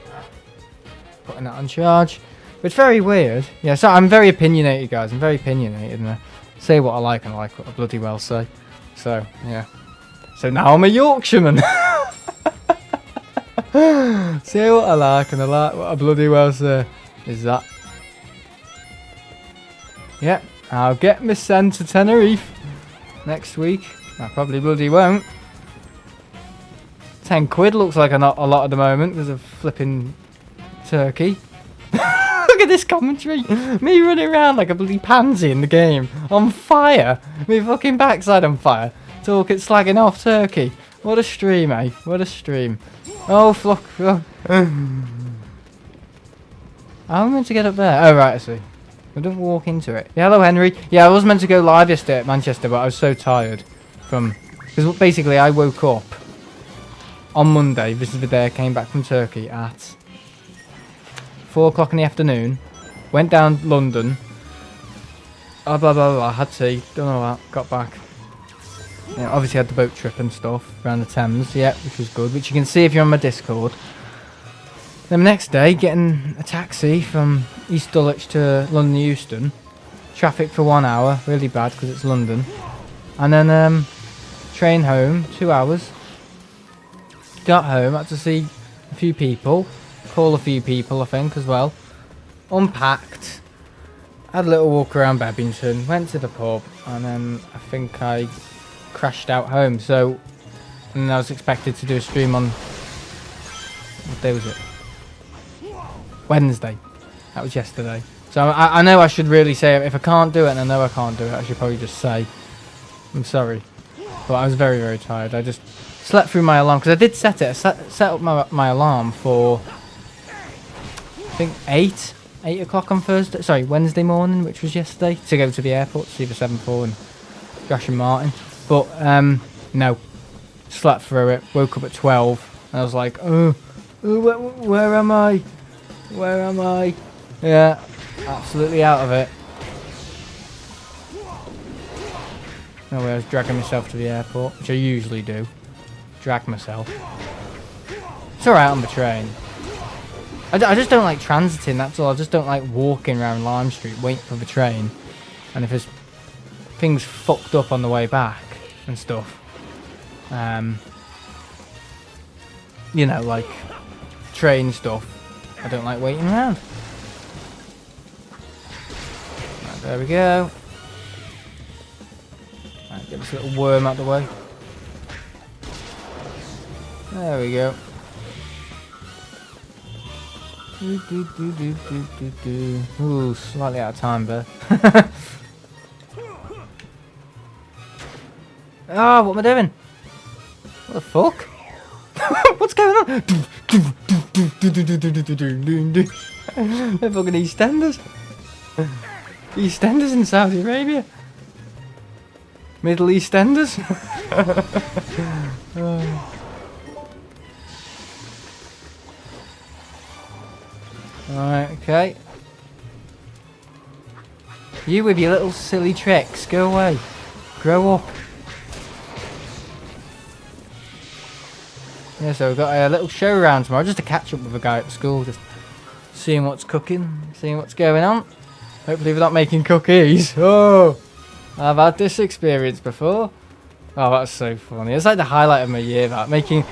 is. Putting that on charge, but it's very weird. Yeah, so I'm very opinionated, guys. I'm very opinionated, and I say what I like and I like what I bloody well say. So yeah. So now I'm a Yorkshireman. Say what I like and I like what I bloody well say. Is that? Yeah. I'll get my son to Tenerife next week. I probably bloody won't. 10 quid looks like a lot at the moment because of flipping Turkey. Look at this commentary. Me running around like a bloody pansy in the game. On fire. Me fucking backside on fire. Talking, slagging off Turkey. What a stream, eh? What a stream. Oh, fuck. Oh. How am I meant to get up there? Oh, right, I see. I don't walk into it. Yeah, hello, Henry. Yeah, I was meant to go live yesterday at Manchester, but I was so tired from... Because basically, I woke up on Monday. This is the day I came back from Turkey at 4 o'clock in the afternoon. Went down London. Blah, blah, blah. Had tea. Done all that. Got back. Yeah, obviously had the boat trip and stuff around the Thames. Yeah, which was good. Which you can see if you're on my Discord. Then the next day, getting a taxi from East Dulwich to London Euston. Traffic for 1 hour, really bad because it's London. And then train home, 2 hours. Got home, had to see a few people. Call a few people, I think, as well. Unpacked. Had a little walk around Bebington. Went to the pub. And then I think I crashed out home. So And then I was expected to do a stream on... What day was it? Wednesday. That was yesterday. So I know I should really say, if I can't do it, and I know I can't do it, I should probably just say, I'm sorry. But I was very, very tired. I just slept through my alarm, because I did set it. I set up my alarm for, I think, 8 o'clock on Wednesday morning, which was yesterday, to go to the airport to see the 7-4 and Josh and Martin. But, no. Slept through it, woke up at 12, and I was like, where am I? Where am I? Yeah, absolutely out of it. No way, I was dragging myself to the airport, which I usually do. Drag myself. It's alright on the train. I just don't like transiting, that's all. I just don't like walking around Lime Street waiting for the train. And if there's things fucked up on the way back and stuff. You know, like train stuff. I don't like waiting around. Right, there we go. Right, get this little worm out of the way. There we go. Ooh, slightly out of time there. Ah, what am I doing? What the fuck? What's going on? They're fucking EastEnders. EastEnders in Saudi Arabia. Middle EastEnders. Alright, okay. You with your little silly tricks, go away. Grow up. Yeah, so we've got a little show around tomorrow, just to catch up with a guy at school, just seeing what's cooking, seeing what's going on. Hopefully we're not making cookies. Oh, I've had this experience before. Oh, that's so funny. It's like the highlight of my year, that. Making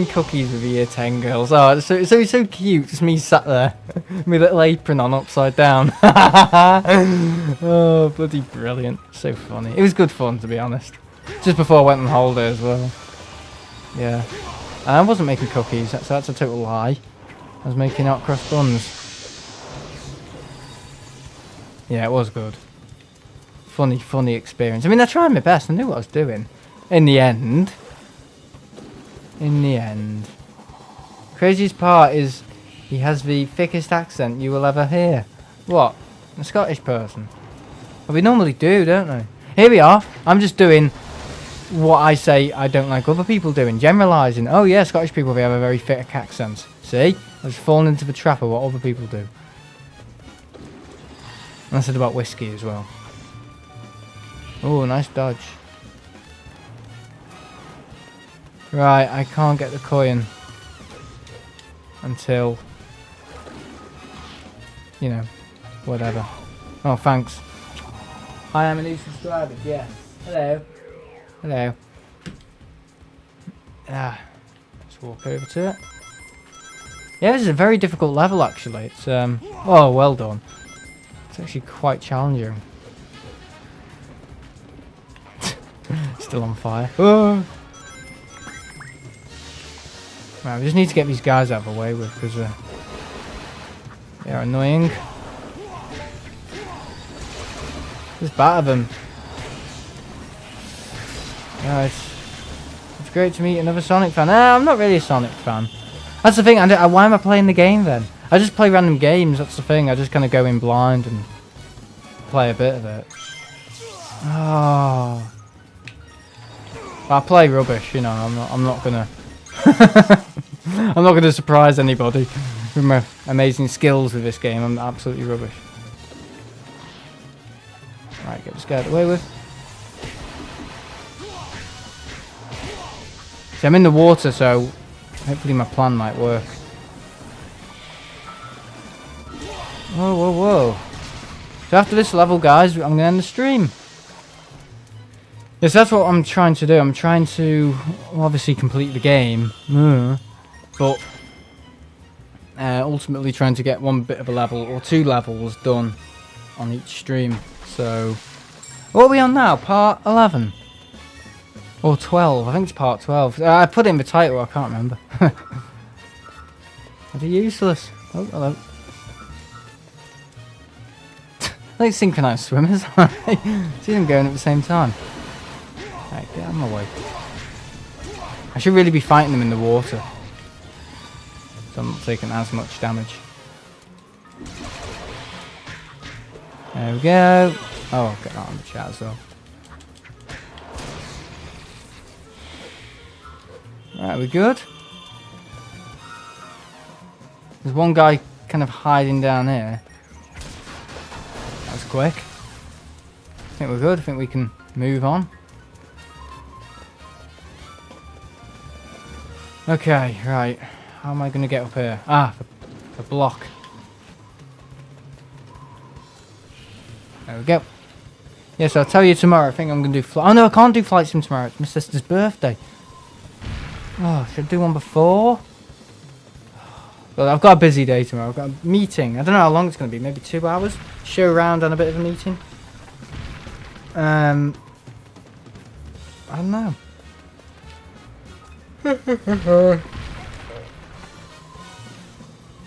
cookies with the year 10 girls. Oh, it's so cute. Just me sat there, with my little apron on upside down. Oh, bloody brilliant. So funny. It was good fun, to be honest. Just before I went on holiday as well. Yeah. I wasn't making cookies, so that's a total lie. I was making hot cross buns. Yeah, it was good. Funny experience. I mean, I tried my best. I knew what I was doing. In the end. Craziest part is he has the thickest accent you will ever hear. What? A Scottish person? Well, we normally do, don't we? Here we are. I'm just doing what I say I don't like other people doing. Generalising. Oh yeah, Scottish people, they have a very thick accent. See? I was falling into the trap of what other people do. And I said about whiskey as well. Oh, nice dodge. Right, I can't get the coin until, you know, whatever. Oh, thanks. I am a new subscriber, yes. Hello. Hello. Let's walk over to it. Yeah, this is a very difficult level, actually. It's, oh, well done. It's actually quite challenging. Still on fire. Oh. Right, we just need to get these guys out of the way with, because they're annoying. Just batter them. It's great to meet another Sonic fan. I'm not really a Sonic fan. That's the thing. Why am I playing the game then? I just play random games. That's the thing. I just kind of go in blind and play a bit of it. Oh. I play rubbish, you know. I'm not gonna. I'm not gonna surprise anybody with my amazing skills with this game. I'm absolutely rubbish. Right, get this guy out of the way with. See, I'm in the water, so hopefully my plan might work. Whoa, whoa, whoa. So after this level, guys, I'm going to end the stream. Yes, that's what I'm trying to do. I'm trying to obviously complete the game. But ultimately trying to get one bit of a level or 2 levels done on each stream. So, what are we on now? Part 11. Or 12. I think it's part 12. I put it in the title. I can't remember. They're useless. Oh, hello. Like synchronized swimmers. See them going at the same time. Right, get out of my way. I should really be fighting them in the water, so I'm not taking as much damage. There we go. Oh, I'll get that on the chat as well. Right, we good? There's one guy kind of hiding down here. That was quick. I think we're good. I think we can move on. Okay, right. How am I going to get up here? Ah, the block. There we go. Yes, I'll tell you tomorrow. I think I'm going to do flight. Oh no, I can't do flight sim tomorrow. It's my sister's birthday. Oh, should I do one before? Well, I've got a busy day tomorrow. I've got a meeting. I don't know how long it's going to be. Maybe 2 hours. Show around and a bit of a meeting. I don't know.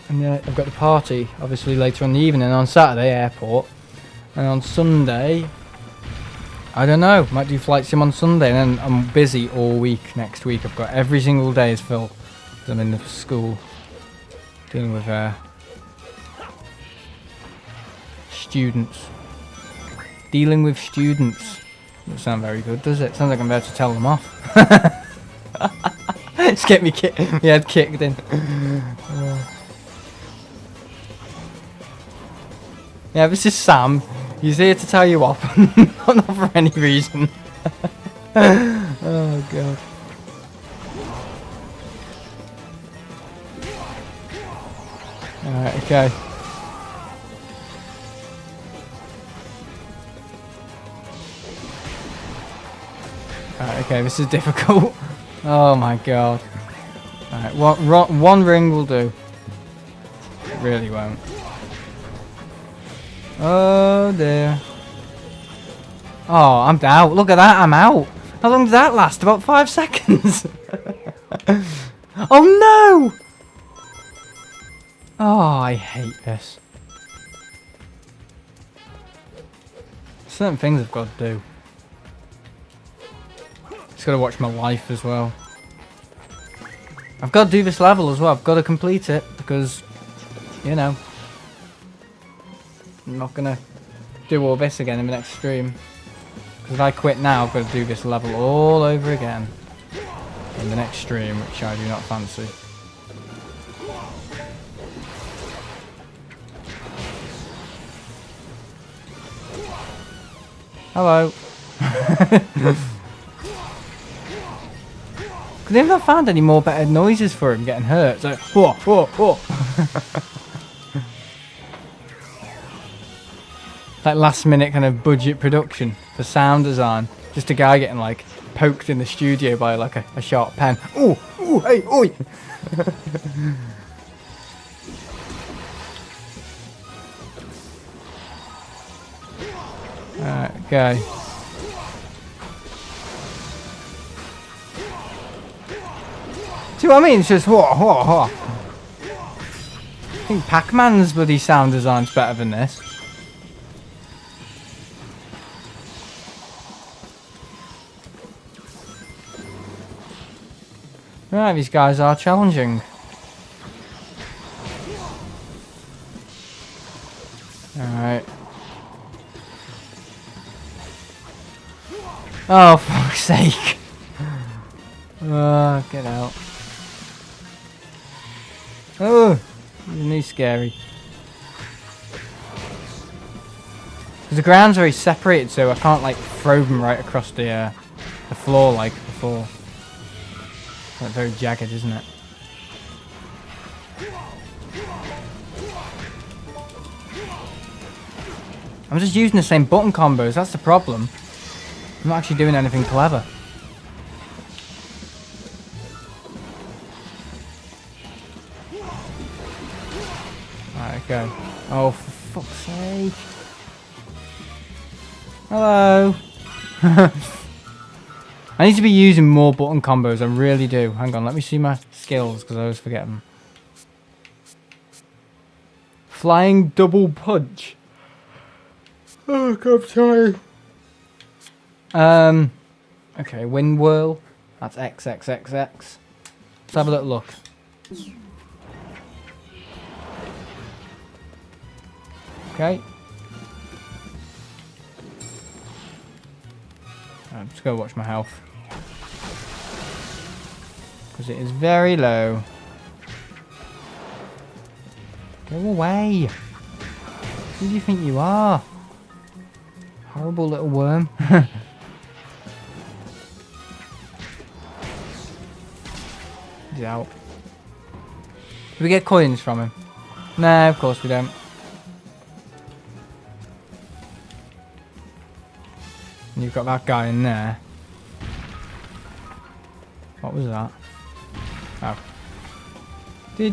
And I've got the party, obviously, later on in the evening. On Saturday, airport. And on Sunday, I don't know. Might do flight sim on Sunday. And then I'm busy all week next week. I've got every single day is full. I'm in the school. Dealing with students. Dealing with students. Doesn't sound very good, does it? Sounds like I'm about to tell them off. Just get me head kicked in. Yeah, this is Sam. He's here to tell you off. Not for any reason. Oh god. Alright, okay. Alright, okay, this is difficult. Oh my god. Alright, one ring will do. It really won't. Oh dear. Oh, I'm out. Look at that, I'm out. How long did that last? About 5 seconds. Oh no! Oh, I hate this. Certain things I've got to do. Just got to watch my life as well. I've got to do this level as well. I've got to complete it because, you know, I'm not going to do all this again in the next stream. Because if I quit now, I've got to do this level all over again in the next stream, which I do not fancy. Hello. Because they've not found any more better noises for him getting hurt. It's like, whoa, whoa, whoa. Like last minute kind of budget production for sound design. Just a guy getting like poked in the studio by like a sharp pen. Ooh, ooh, hey, oi. Alright, okay. See what I mean? It's just whoa, whoa, whoa. I think Pac-Man's bloody sound design's better than this. Right, these guys are challenging. Alright. Oh, for fuck's sake. Get out. Oh, isn't he scary? Because the ground's very separated, so I can't like throw them right across the floor like before. Like very jagged, isn't it? I'm just using the same button combos, that's the problem. I'm not actually doing anything clever. Alright, okay. Oh, for fuck's sake. Hello. I need to be using more button combos. I really do. Hang on, let me see my skills because I always forget them. Flying double punch. Oh, God, I'm tired. Okay, wind whirl. That's XXXX. Let's have a little look. Okay. I'm just going to watch my health. Because it is very low. Go away. Who do you think you are? Horrible little worm. He's out. Do we get coins from him? No, of course we don't. And you've got that guy in there. What was that? Oh. Do.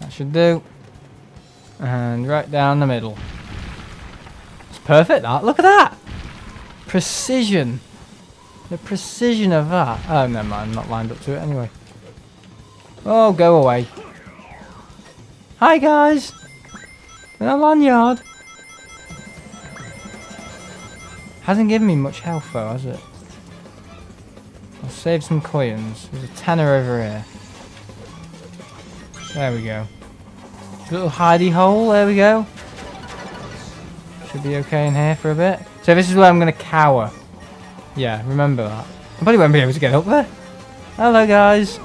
That should do. And right down the middle. It's perfect, that. Look at that! Precision. The precision of that. Oh, never mind. I'm not lined up to it anyway. Oh, go away. Hi, guys. In a lanyard. Hasn't given me much health, though, has it? I'll save some coins. There's a tenner over here. There we go. Little hidey hole. There we go. Should be okay in here for a bit. So this is where I'm going to cower. Yeah, remember that. I probably won't be able to get up there. Hello, guys.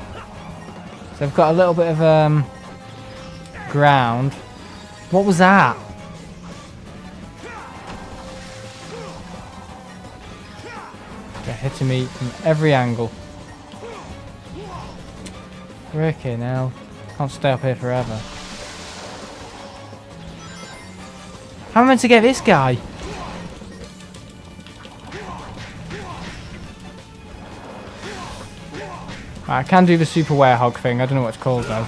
So I've got a little bit of ground. What was that? They're hitting me from every angle. Frickin' hell. Can't stay up here forever. How am I meant to get this guy? I can do the super werehog thing. I don't know what it's called though.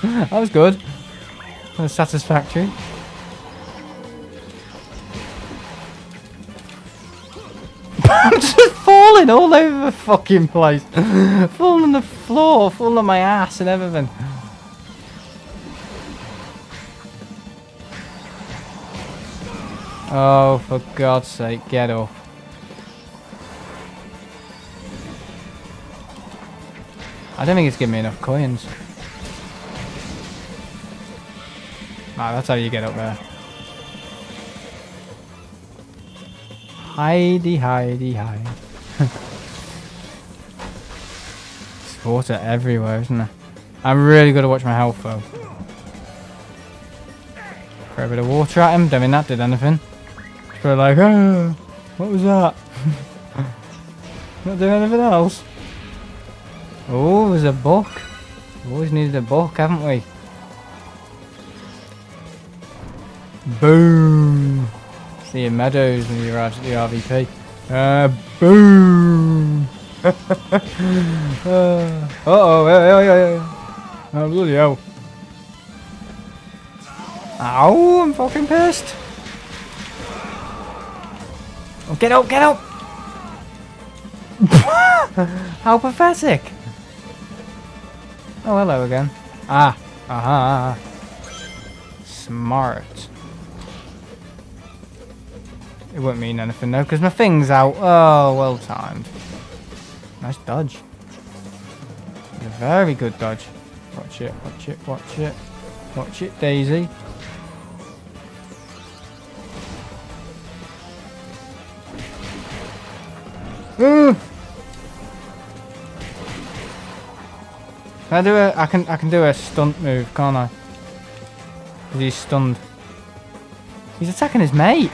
That was good. That was satisfactory. I'm just falling all over the fucking place. Falling on the floor, falling on my ass and everything. Oh, for God's sake, get up. I don't think it's giving me enough coins. Ah, that's how you get up there. Hidey, hidey, hide. There's water everywhere, isn't there? I'm really going to watch my health, though. Throw a bit of water at him. Don't think that did anything. Just like, oh, what was that? Not doing anything else. Oh, there's a book. We've always needed a book, haven't we? Boom. See in Meadows when you arrive at the RVP. Boom. Uh-oh, yeah. Oh, bloody hell. Ow, I'm fucking pissed. Oh, get up, get up. How pathetic. Oh, hello again. Ah, aha. Smart. It won't mean anything though, because my thing's out. Oh, well timed. Nice dodge. A very good dodge. Watch it, watch it, watch it. Watch it, Daisy. Can I do a? I can do a stunt move, can't I? Because he's stunned. He's attacking his mate.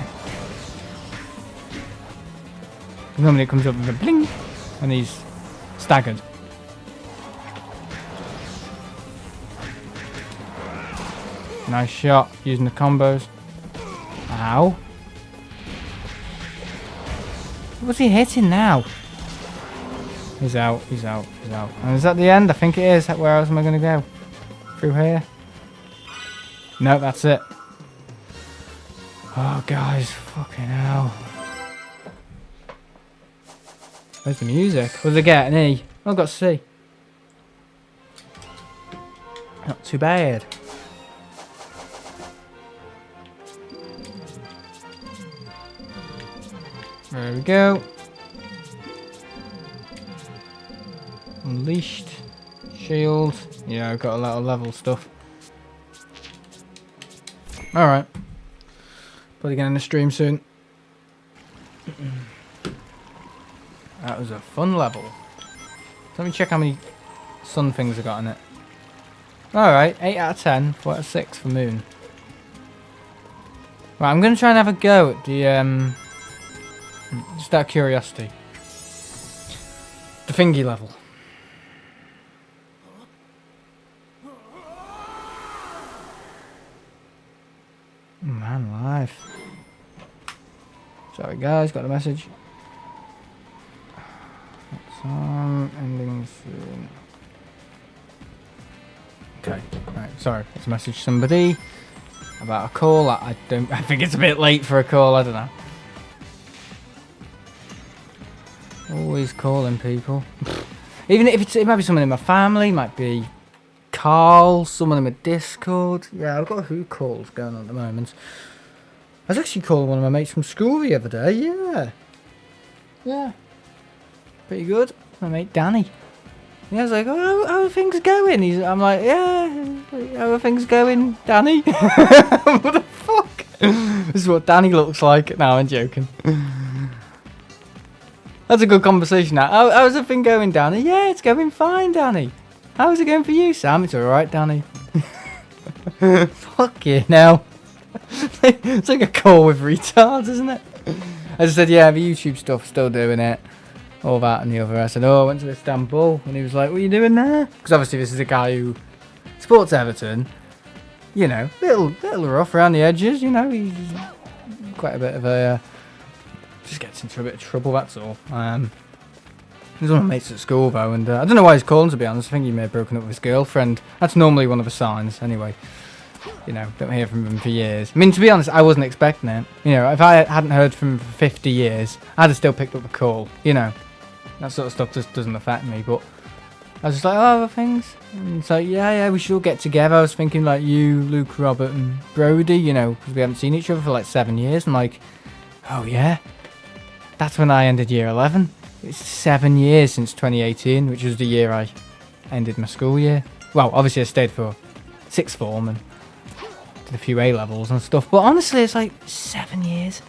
Normally it comes up with a bling, and he's staggered. Nice shot using the combos. Ow. What's he hitting now? He's out, he's out, he's out. And is that the end? I think it is. Where else am I going to go? Through here? No, that's it. Oh, guys, fucking hell. Where's the music? What did I get? An E. Oh, I got C. Not too bad. There we go. Unleashed. Shield. Yeah, I've got a lot of level stuff. Alright. Probably getting a stream soon. That was a fun level. Let me check how many sun things I got in it. Alright, 8 out of 10, 4 out of 6 for moon. Right, I'm going to try and have a go at the, just out of curiosity. The thingy level. Man alive. Sorry guys, got a message. Ending soon. Okay, right, sorry, it's a message to somebody about a call. I think it's a bit late for a call, I don't know. Always calling people. Even if it might be someone in my family, might be Carl, someone in my Discord. Yeah, I've got a who calls going on at the moment. I was actually calling one of my mates from school the other day, yeah. Yeah. Pretty good. My mate Danny. Yeah, I was like, oh, how are things going? I'm like, yeah, how are things going, Danny? What the fuck? This is what Danny looks like. No, I'm joking. That's a good conversation now. How's the thing going, Danny? Yeah, it's going fine, Danny. How's it going for you, Sam? It's alright, Danny. Fuck you now. It's like a call with retards, isn't it? I just said, yeah, the YouTube stuff, still doing it. All that and the other. I said, oh, I went to Istanbul. And he was like, what are you doing there? Because obviously this is a guy who supports Everton. You know, little rough around the edges, you know. He's quite a bit of a... just gets into a bit of trouble, that's all. He's one of my mates at school, though. And I don't know why he's calling, to be honest. I think he may have broken up with his girlfriend. That's normally one of the signs, anyway. You know, don't hear from him for years. I mean, to be honest, I wasn't expecting it. You know, if I hadn't heard from him for 50 years, I'd have still picked up the call, you know. That sort of stuff just doesn't affect me, but I was just like, oh, things. And it's like, yeah, we should all get together. I was thinking like you, Luke, Robert, and Brody, you know, because we haven't seen each other for like 7 years. I'm like, oh yeah, that's when I ended year 11. It's 7 years since 2018, which was the year I ended my school year. Well, obviously I stayed for sixth form and did a few A levels and stuff, but honestly, it's like 7 years.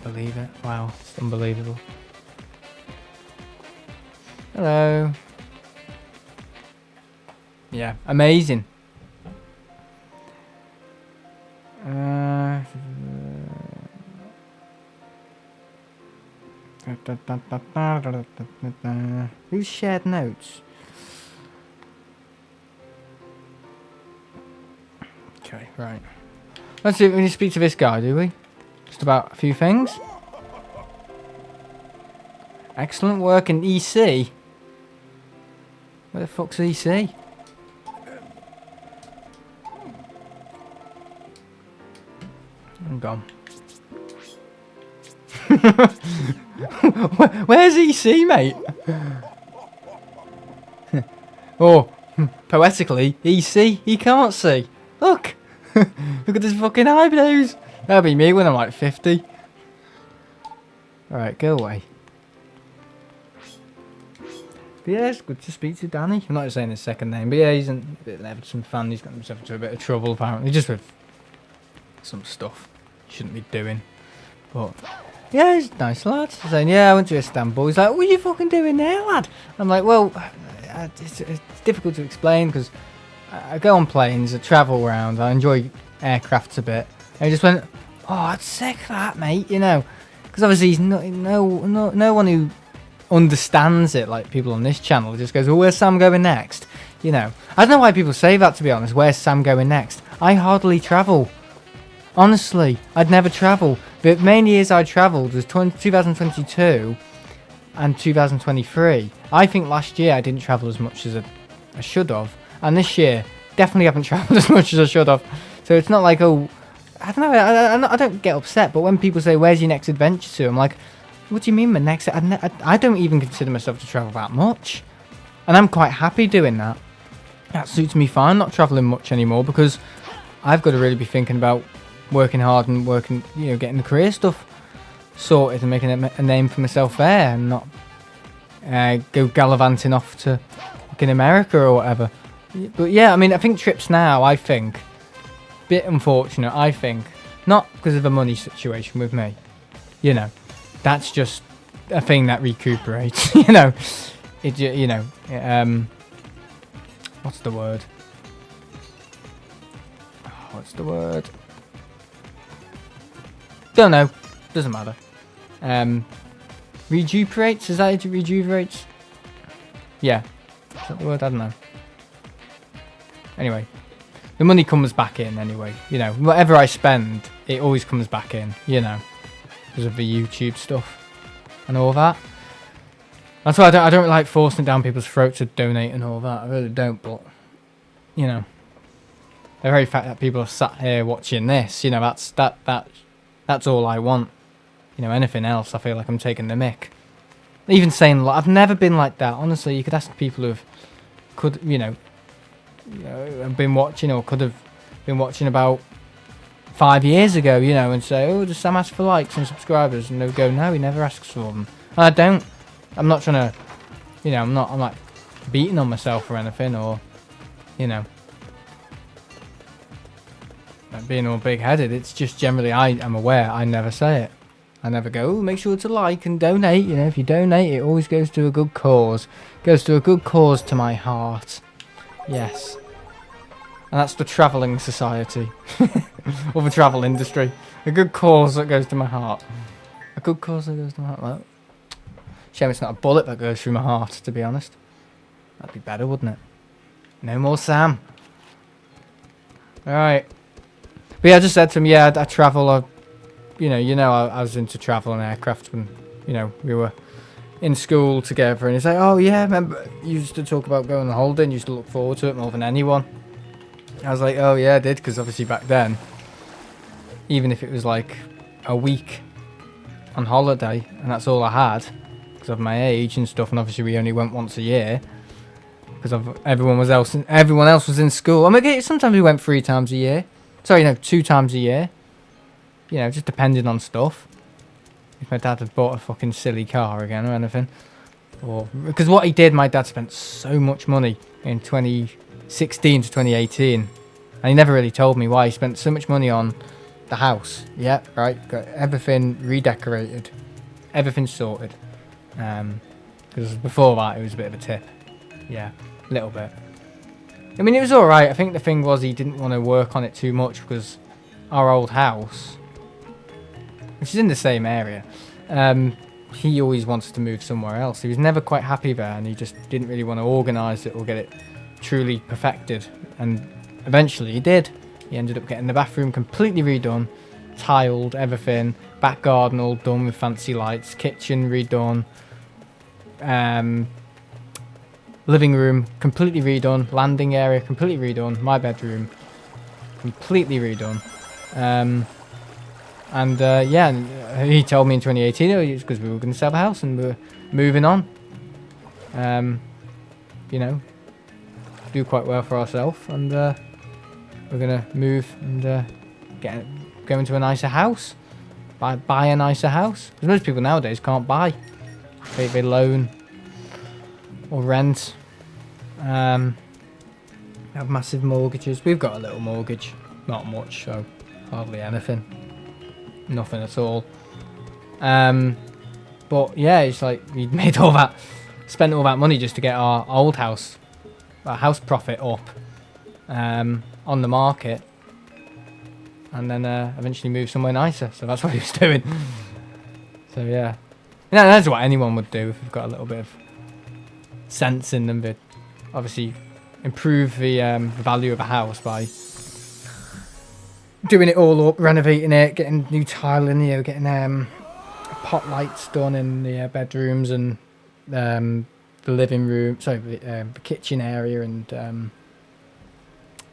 Believe it. Wow, it's unbelievable. Hello. Yeah, amazing. Who's shared notes? Okay, right. Let's see if we need to speak to this guy, do we? Just about a few things. Excellent work in EC. Where the fuck's EC? I'm gone. Where's EC, mate? Oh, poetically, EC, he can't see. Look! Look at his fucking eyebrows. That'll be me when I'm like 50. Alright, go away. But yeah, it's good to speak to Danny. I'm not saying his second name, but yeah, he's a bit of an Everton fan. He's got himself into a bit of trouble, apparently, just with some stuff he shouldn't be doing. But yeah, he's a nice lad. He's saying, yeah, I went to Istanbul. He's like, what are you fucking doing there, lad? I'm like, well, it's difficult to explain because I go on planes, I travel around, I enjoy aircrafts a bit. And he just went, oh, that's sick, that, mate, you know. Because obviously he's no one who understands it like people on this channel. Just goes, well, where's Sam going next? You know. I don't know why people say that, to be honest. Where's Sam going next? I hardly travel. Honestly, I'd never travel. The main years I travelled was 2022 and 2023. I think last year I didn't travel as much as I should have. And this year, definitely haven't travelled as much as I should have. So it's not like, oh, I don't know, I don't get upset, but when people say, where's your next adventure to? I'm like, what do you mean my next? I don't even consider myself to travel that much. And I'm quite happy doing that. That suits me fine, not travelling much anymore, because I've got to really be thinking about working hard and working, you know, getting the career stuff sorted and making a name for myself there, and not go gallivanting off to in America or whatever. But yeah, I mean, I think trips now, I think, bit unfortunate, I think, not because of the money situation with me, you know, that's just a thing that recuperates, you know, what's the word? What's the word? Don't know. Doesn't matter. Recuperates? Is that it? Rejuvenates? Yeah. Is that the word? I don't know. Anyway. The money comes back in anyway. You know, whatever I spend, it always comes back in, you know. Because of the YouTube stuff. And all that. That's why I don't like forcing it down people's throats to donate and all that. I really don't, but, you know. The very fact that people are sat here watching this, you know, that's all I want. You know, anything else, I feel like I'm taking the mick. Even saying, I've never been like that. Honestly, you could ask people who have been watching or could have been watching about 5 years ago, you know, and say, oh, does Sam ask for likes and subscribers? And they'll go, no, he never asks for them. And I don't. I'm not trying to, you know, I'm like beating on myself or anything, or, you know, like being all big-headed. It's just generally, I am aware, I never say it. I never go, oh, make sure to like and donate. You know, if you donate, it always goes to a good cause. Goes to a good cause to my heart. Yes. And that's the travelling society. Or the travel industry. A good cause that goes to my heart. A good cause that goes to my heart. Well, shame it's not a bullet that goes through my heart, to be honest. That'd be better, wouldn't it? No more Sam. Alright. But yeah, I just said to him, yeah, I travel. I was into travel and aircraft when, you know, we were in school together. And he's like, oh yeah, remember, you used to talk about going on holiday and you used to look forward to it more than anyone. I was like, oh yeah, I did, because obviously back then, even if it was like a week on holiday, and that's all I had, because of my age and stuff, and obviously we only went once a year, because everyone else was in school. I mean, sometimes we went 3 times a year. Sorry, no, 2 times a year. You know, just depending on stuff. If my dad had bought a fucking silly car again or anything. Or because what he did, my dad spent so much money in 2016 to 2018. And he never really told me why he spent so much money on the house. Yeah, right. Got everything redecorated. Everything sorted. Because before that, it was a bit of a tip. Yeah, a little bit. I mean, it was alright. I think the thing was he didn't want to work on it too much because our old house, which is in the same area, he always wanted to move somewhere else. He was never quite happy there, and he just didn't really want to organise it or get it truly perfected. And eventually he did. He ended up getting the bathroom completely redone, tiled, everything, back garden all done with fancy lights, kitchen redone, living room completely redone, landing area completely redone, my bedroom completely redone. Yeah, he told me in 2018 it was because we were going to sell the house and we were moving on. You know, do quite well for ourselves, and we're going to move and go into a nicer house, buy a nicer house. Because most people nowadays can't buy. They loan or rent. Have massive mortgages. We've got a little mortgage, not much, so hardly anything, nothing at all. But yeah, it's like we made all that, spent all that money just to get our old house, our house profit up, on the market, and then eventually move somewhere nicer. So that's what he was doing. So yeah, that's what anyone would do if they've got a little bit of sense in them. But obviously improve the value of a house by doing it all up, renovating it, getting new tiling, you know, getting pot lights done in the bedrooms and the living room, sorry, the kitchen area and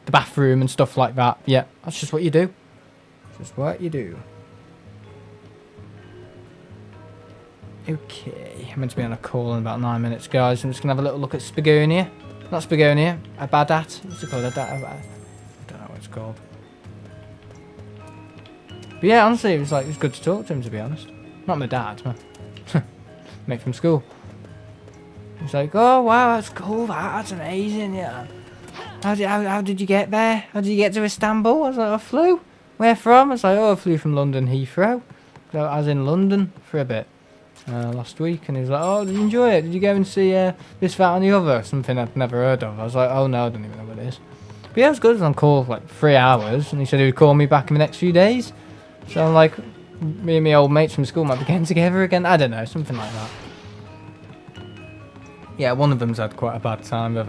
the the bathroom and stuff like that. Yeah, that's just what you do. Just what you do. Okay, I'm meant to be on a call in about 9 minutes, guys. I'm just going to have a little look at Spagonia. Not Spagonia, a Badat. What's it called? I don't know what it's called. But yeah, honestly, it was good to talk to him, to be honest. Not my dad, my mate from school. He's like, oh wow, that's cool, that's amazing, yeah. How did you get there? How did you get to Istanbul? I was like, I flew. Where from? I was like, oh, I flew from London Heathrow. So I was in London for a bit last week, and he was like, oh, did you enjoy it? Did you go and see this, that, and the other? Something I'd never heard of. I was like, oh no, I don't even know what it is. But yeah, it was good. I was on call for like 3 hours, and he said he would call me back in the next few days. So I'm like, me and my old mates from school might be getting together again. I don't know, something like that. Yeah, one of them's had quite a bad time. They've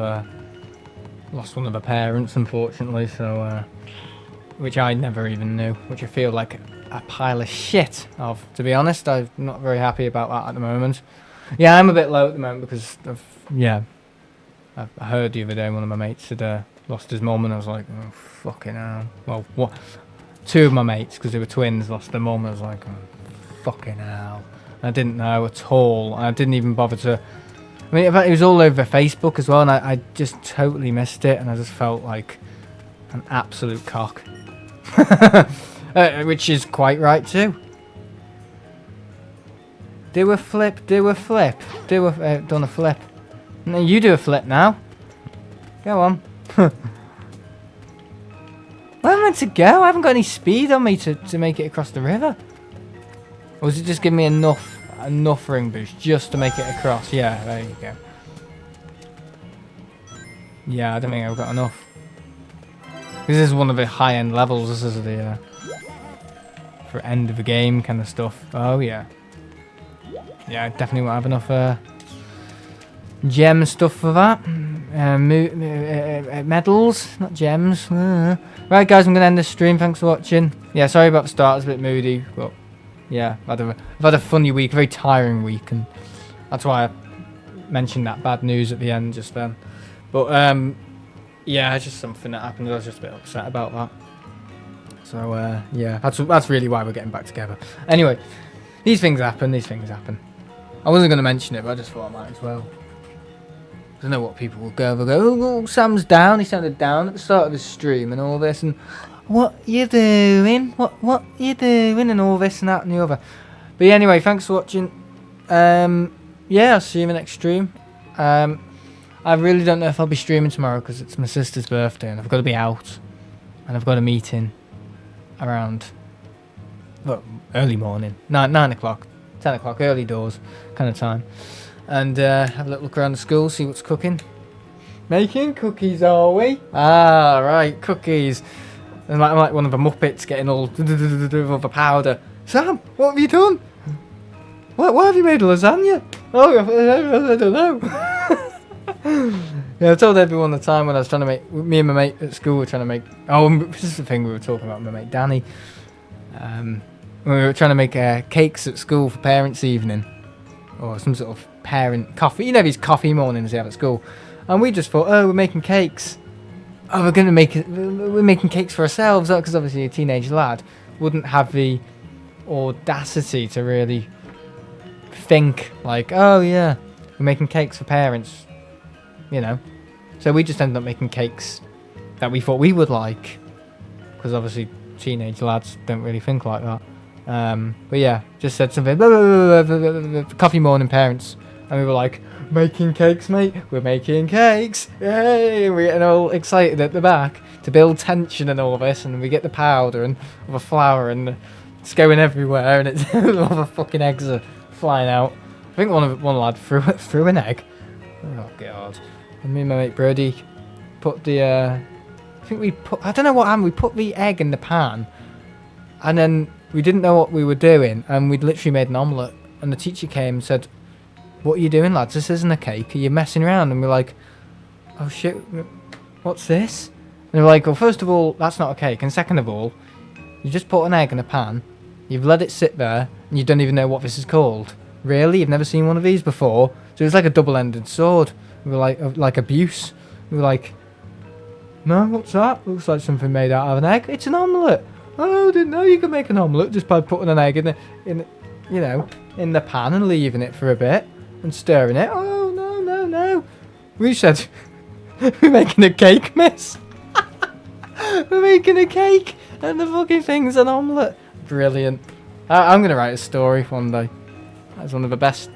lost one of their parents, unfortunately, so which I never even knew, which I feel like a pile of shit of, to be honest. I'm not very happy about that at the moment. Yeah, I'm a bit low at the moment because I heard the other day one of my mates had lost his mum, and I was like, oh, fucking hell. Well, what? 2 of my mates, because they were twins, lost their mum. I was like, oh, fucking hell. I didn't know at all. I didn't even bother to... I mean, it was all over Facebook as well, and I just totally missed it, and I just felt like an absolute cock. Which is quite right too. Do a flip, do a flip. Done a flip. No, you do a flip now. Go on. Where am I meant to go? I haven't got any speed on me to make it across the river. Or was it just giving me enough ring boost just to make it across? Yeah, there you go. Yeah, I don't think I've got enough. This is one of the high-end levels. This is the for end of the game kind of stuff. Oh yeah. Yeah, I definitely won't have enough gem stuff for that. Medals, not gems. Right, guys, I'm gonna end this stream. Thanks for watching. Yeah, sorry about the start. It's a bit moody, but yeah, I've had a funny week, a very tiring week, and that's why I mentioned that bad news at the end just then. But yeah, it's just something that happened. I was just a bit upset about that. So yeah, that's really why we're getting back together. Anyway, these things happen. I wasn't going to mention it, but I just thought I might as well. I don't know what people will go. They'll go, oh, Sam's down. He sounded down at the start of the stream and all this, and what you doing? What you doing? And all this and that and the other. But yeah, anyway, thanks for watching. Yeah, I'll see you in the next stream. I really don't know if I'll be streaming tomorrow because it's my sister's birthday and I've got to be out, and I've got a meeting around, well, early morning, 9 o'clock, 10 o'clock, early doors kind of time, and have a little look around the school, see what's cooking. Making cookies, are we? Ah, right, cookies. I'm like one of the Muppets getting all the powder. Sam, what have you done? Why have you made lasagna? Oh, I don't know. Yeah, I told everyone the time when I was trying to make, me and my mate at school were trying to make, this is the thing we were talking about, my mate Danny. We were trying to make cakes at school for parents' evening, or some sort of parent coffee, you know, these coffee mornings they have at school. And we just thought, oh, we're making cakes. Oh, we're making cakes for ourselves, because obviously a teenage lad wouldn't have the audacity to really think like, oh yeah, we're making cakes for parents, you know. So we just ended up making cakes that we thought we would like, because obviously teenage lads don't really think like that. But yeah, just said something, blah, blah, blah, blah, blah, blah, coffee morning parents, and we were like, making cakes, mate, we're making cakes, yay! We're getting all excited at the back to build tension and all this, and we get the powder and the flour, and it's going everywhere, and it's all the fucking eggs are flying out. I think one lad threw an egg. Oh god! And me and my mate Brody put the I don't know what happened. We put the egg in the pan, and then we didn't know what we were doing, and we'd literally made an omelette. And the teacher came and said, "What are you doing, lads? This isn't a cake. Are you messing around?" And we're like, "Oh shit, what's this?" And they're like, "Well, first of all, that's not a cake, and second of all, you just put an egg in a pan, you've let it sit there, and you don't even know what this is called. Really? You've never seen one of these before?" So it was like a double-ended sword. We were like abuse. We were like, No, what's that? Looks like something made out of an egg. It's an omelette. Oh, I didn't know you could make an omelette just by putting an egg in the pan and leaving it for a bit and stirring it. Oh, no. We said, we're making a cake, miss. We're making a cake and the fucking thing's an omelette. Brilliant. I'm going to write a story one day. That's one of the best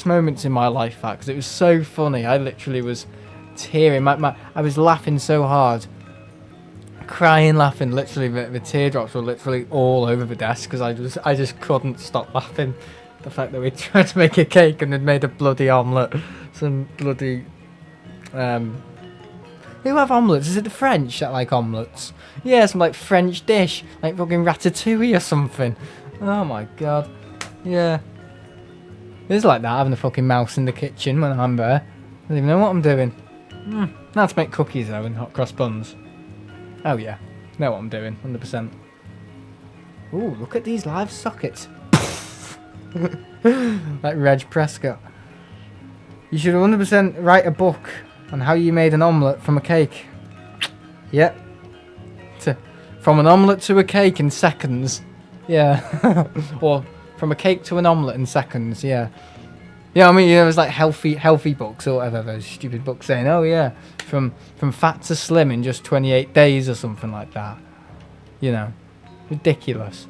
moments in my life, that, because it was so funny. I literally was tearing. I was laughing so hard. Crying, laughing. Literally, the teardrops were literally all over the desk because I just couldn't stop laughing. The fact that we tried to make a cake and had made a bloody omelette. Some bloody... Who have omelettes? Is it the French that like omelettes? Yeah, some like French dish. Like fucking ratatouille or something. Oh my god. Yeah. It's like that, having a fucking mouse in the kitchen when I'm there. I don't even know what I'm doing. Now to make cookies though and hot cross buns. Oh yeah. Know what I'm doing, 100%. Ooh, look at these live sockets. Like Reg Prescott. You should 100% write a book on how you made an omelette from a cake. Yep. From an omelette to a cake in seconds. Yeah. Or from a cake to an omelette in seconds. Yeah. Yeah, I mean, it was like healthy books or whatever, those stupid books saying, oh yeah, from fat to slim in just 28 days or something like that. You know, ridiculous.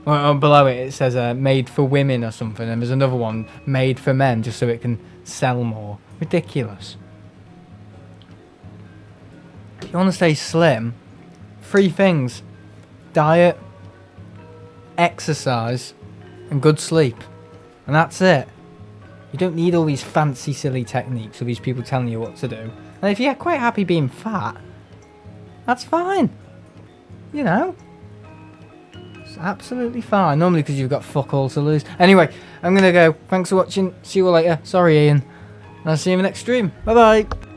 Or below it says made for women or something, and there's another one made for men just so it can sell more. Ridiculous. If you want to stay slim, 3 things: diet, exercise, and good sleep. And that's it. You don't need all these fancy, silly techniques or these people telling you what to do. And if you're quite happy being fat, that's fine. You know? It's absolutely fine. Normally because you've got fuck all to lose. Anyway, I'm going to go. Thanks for watching. See you all later. Sorry, Ian. And I'll see you in the next stream. Bye-bye.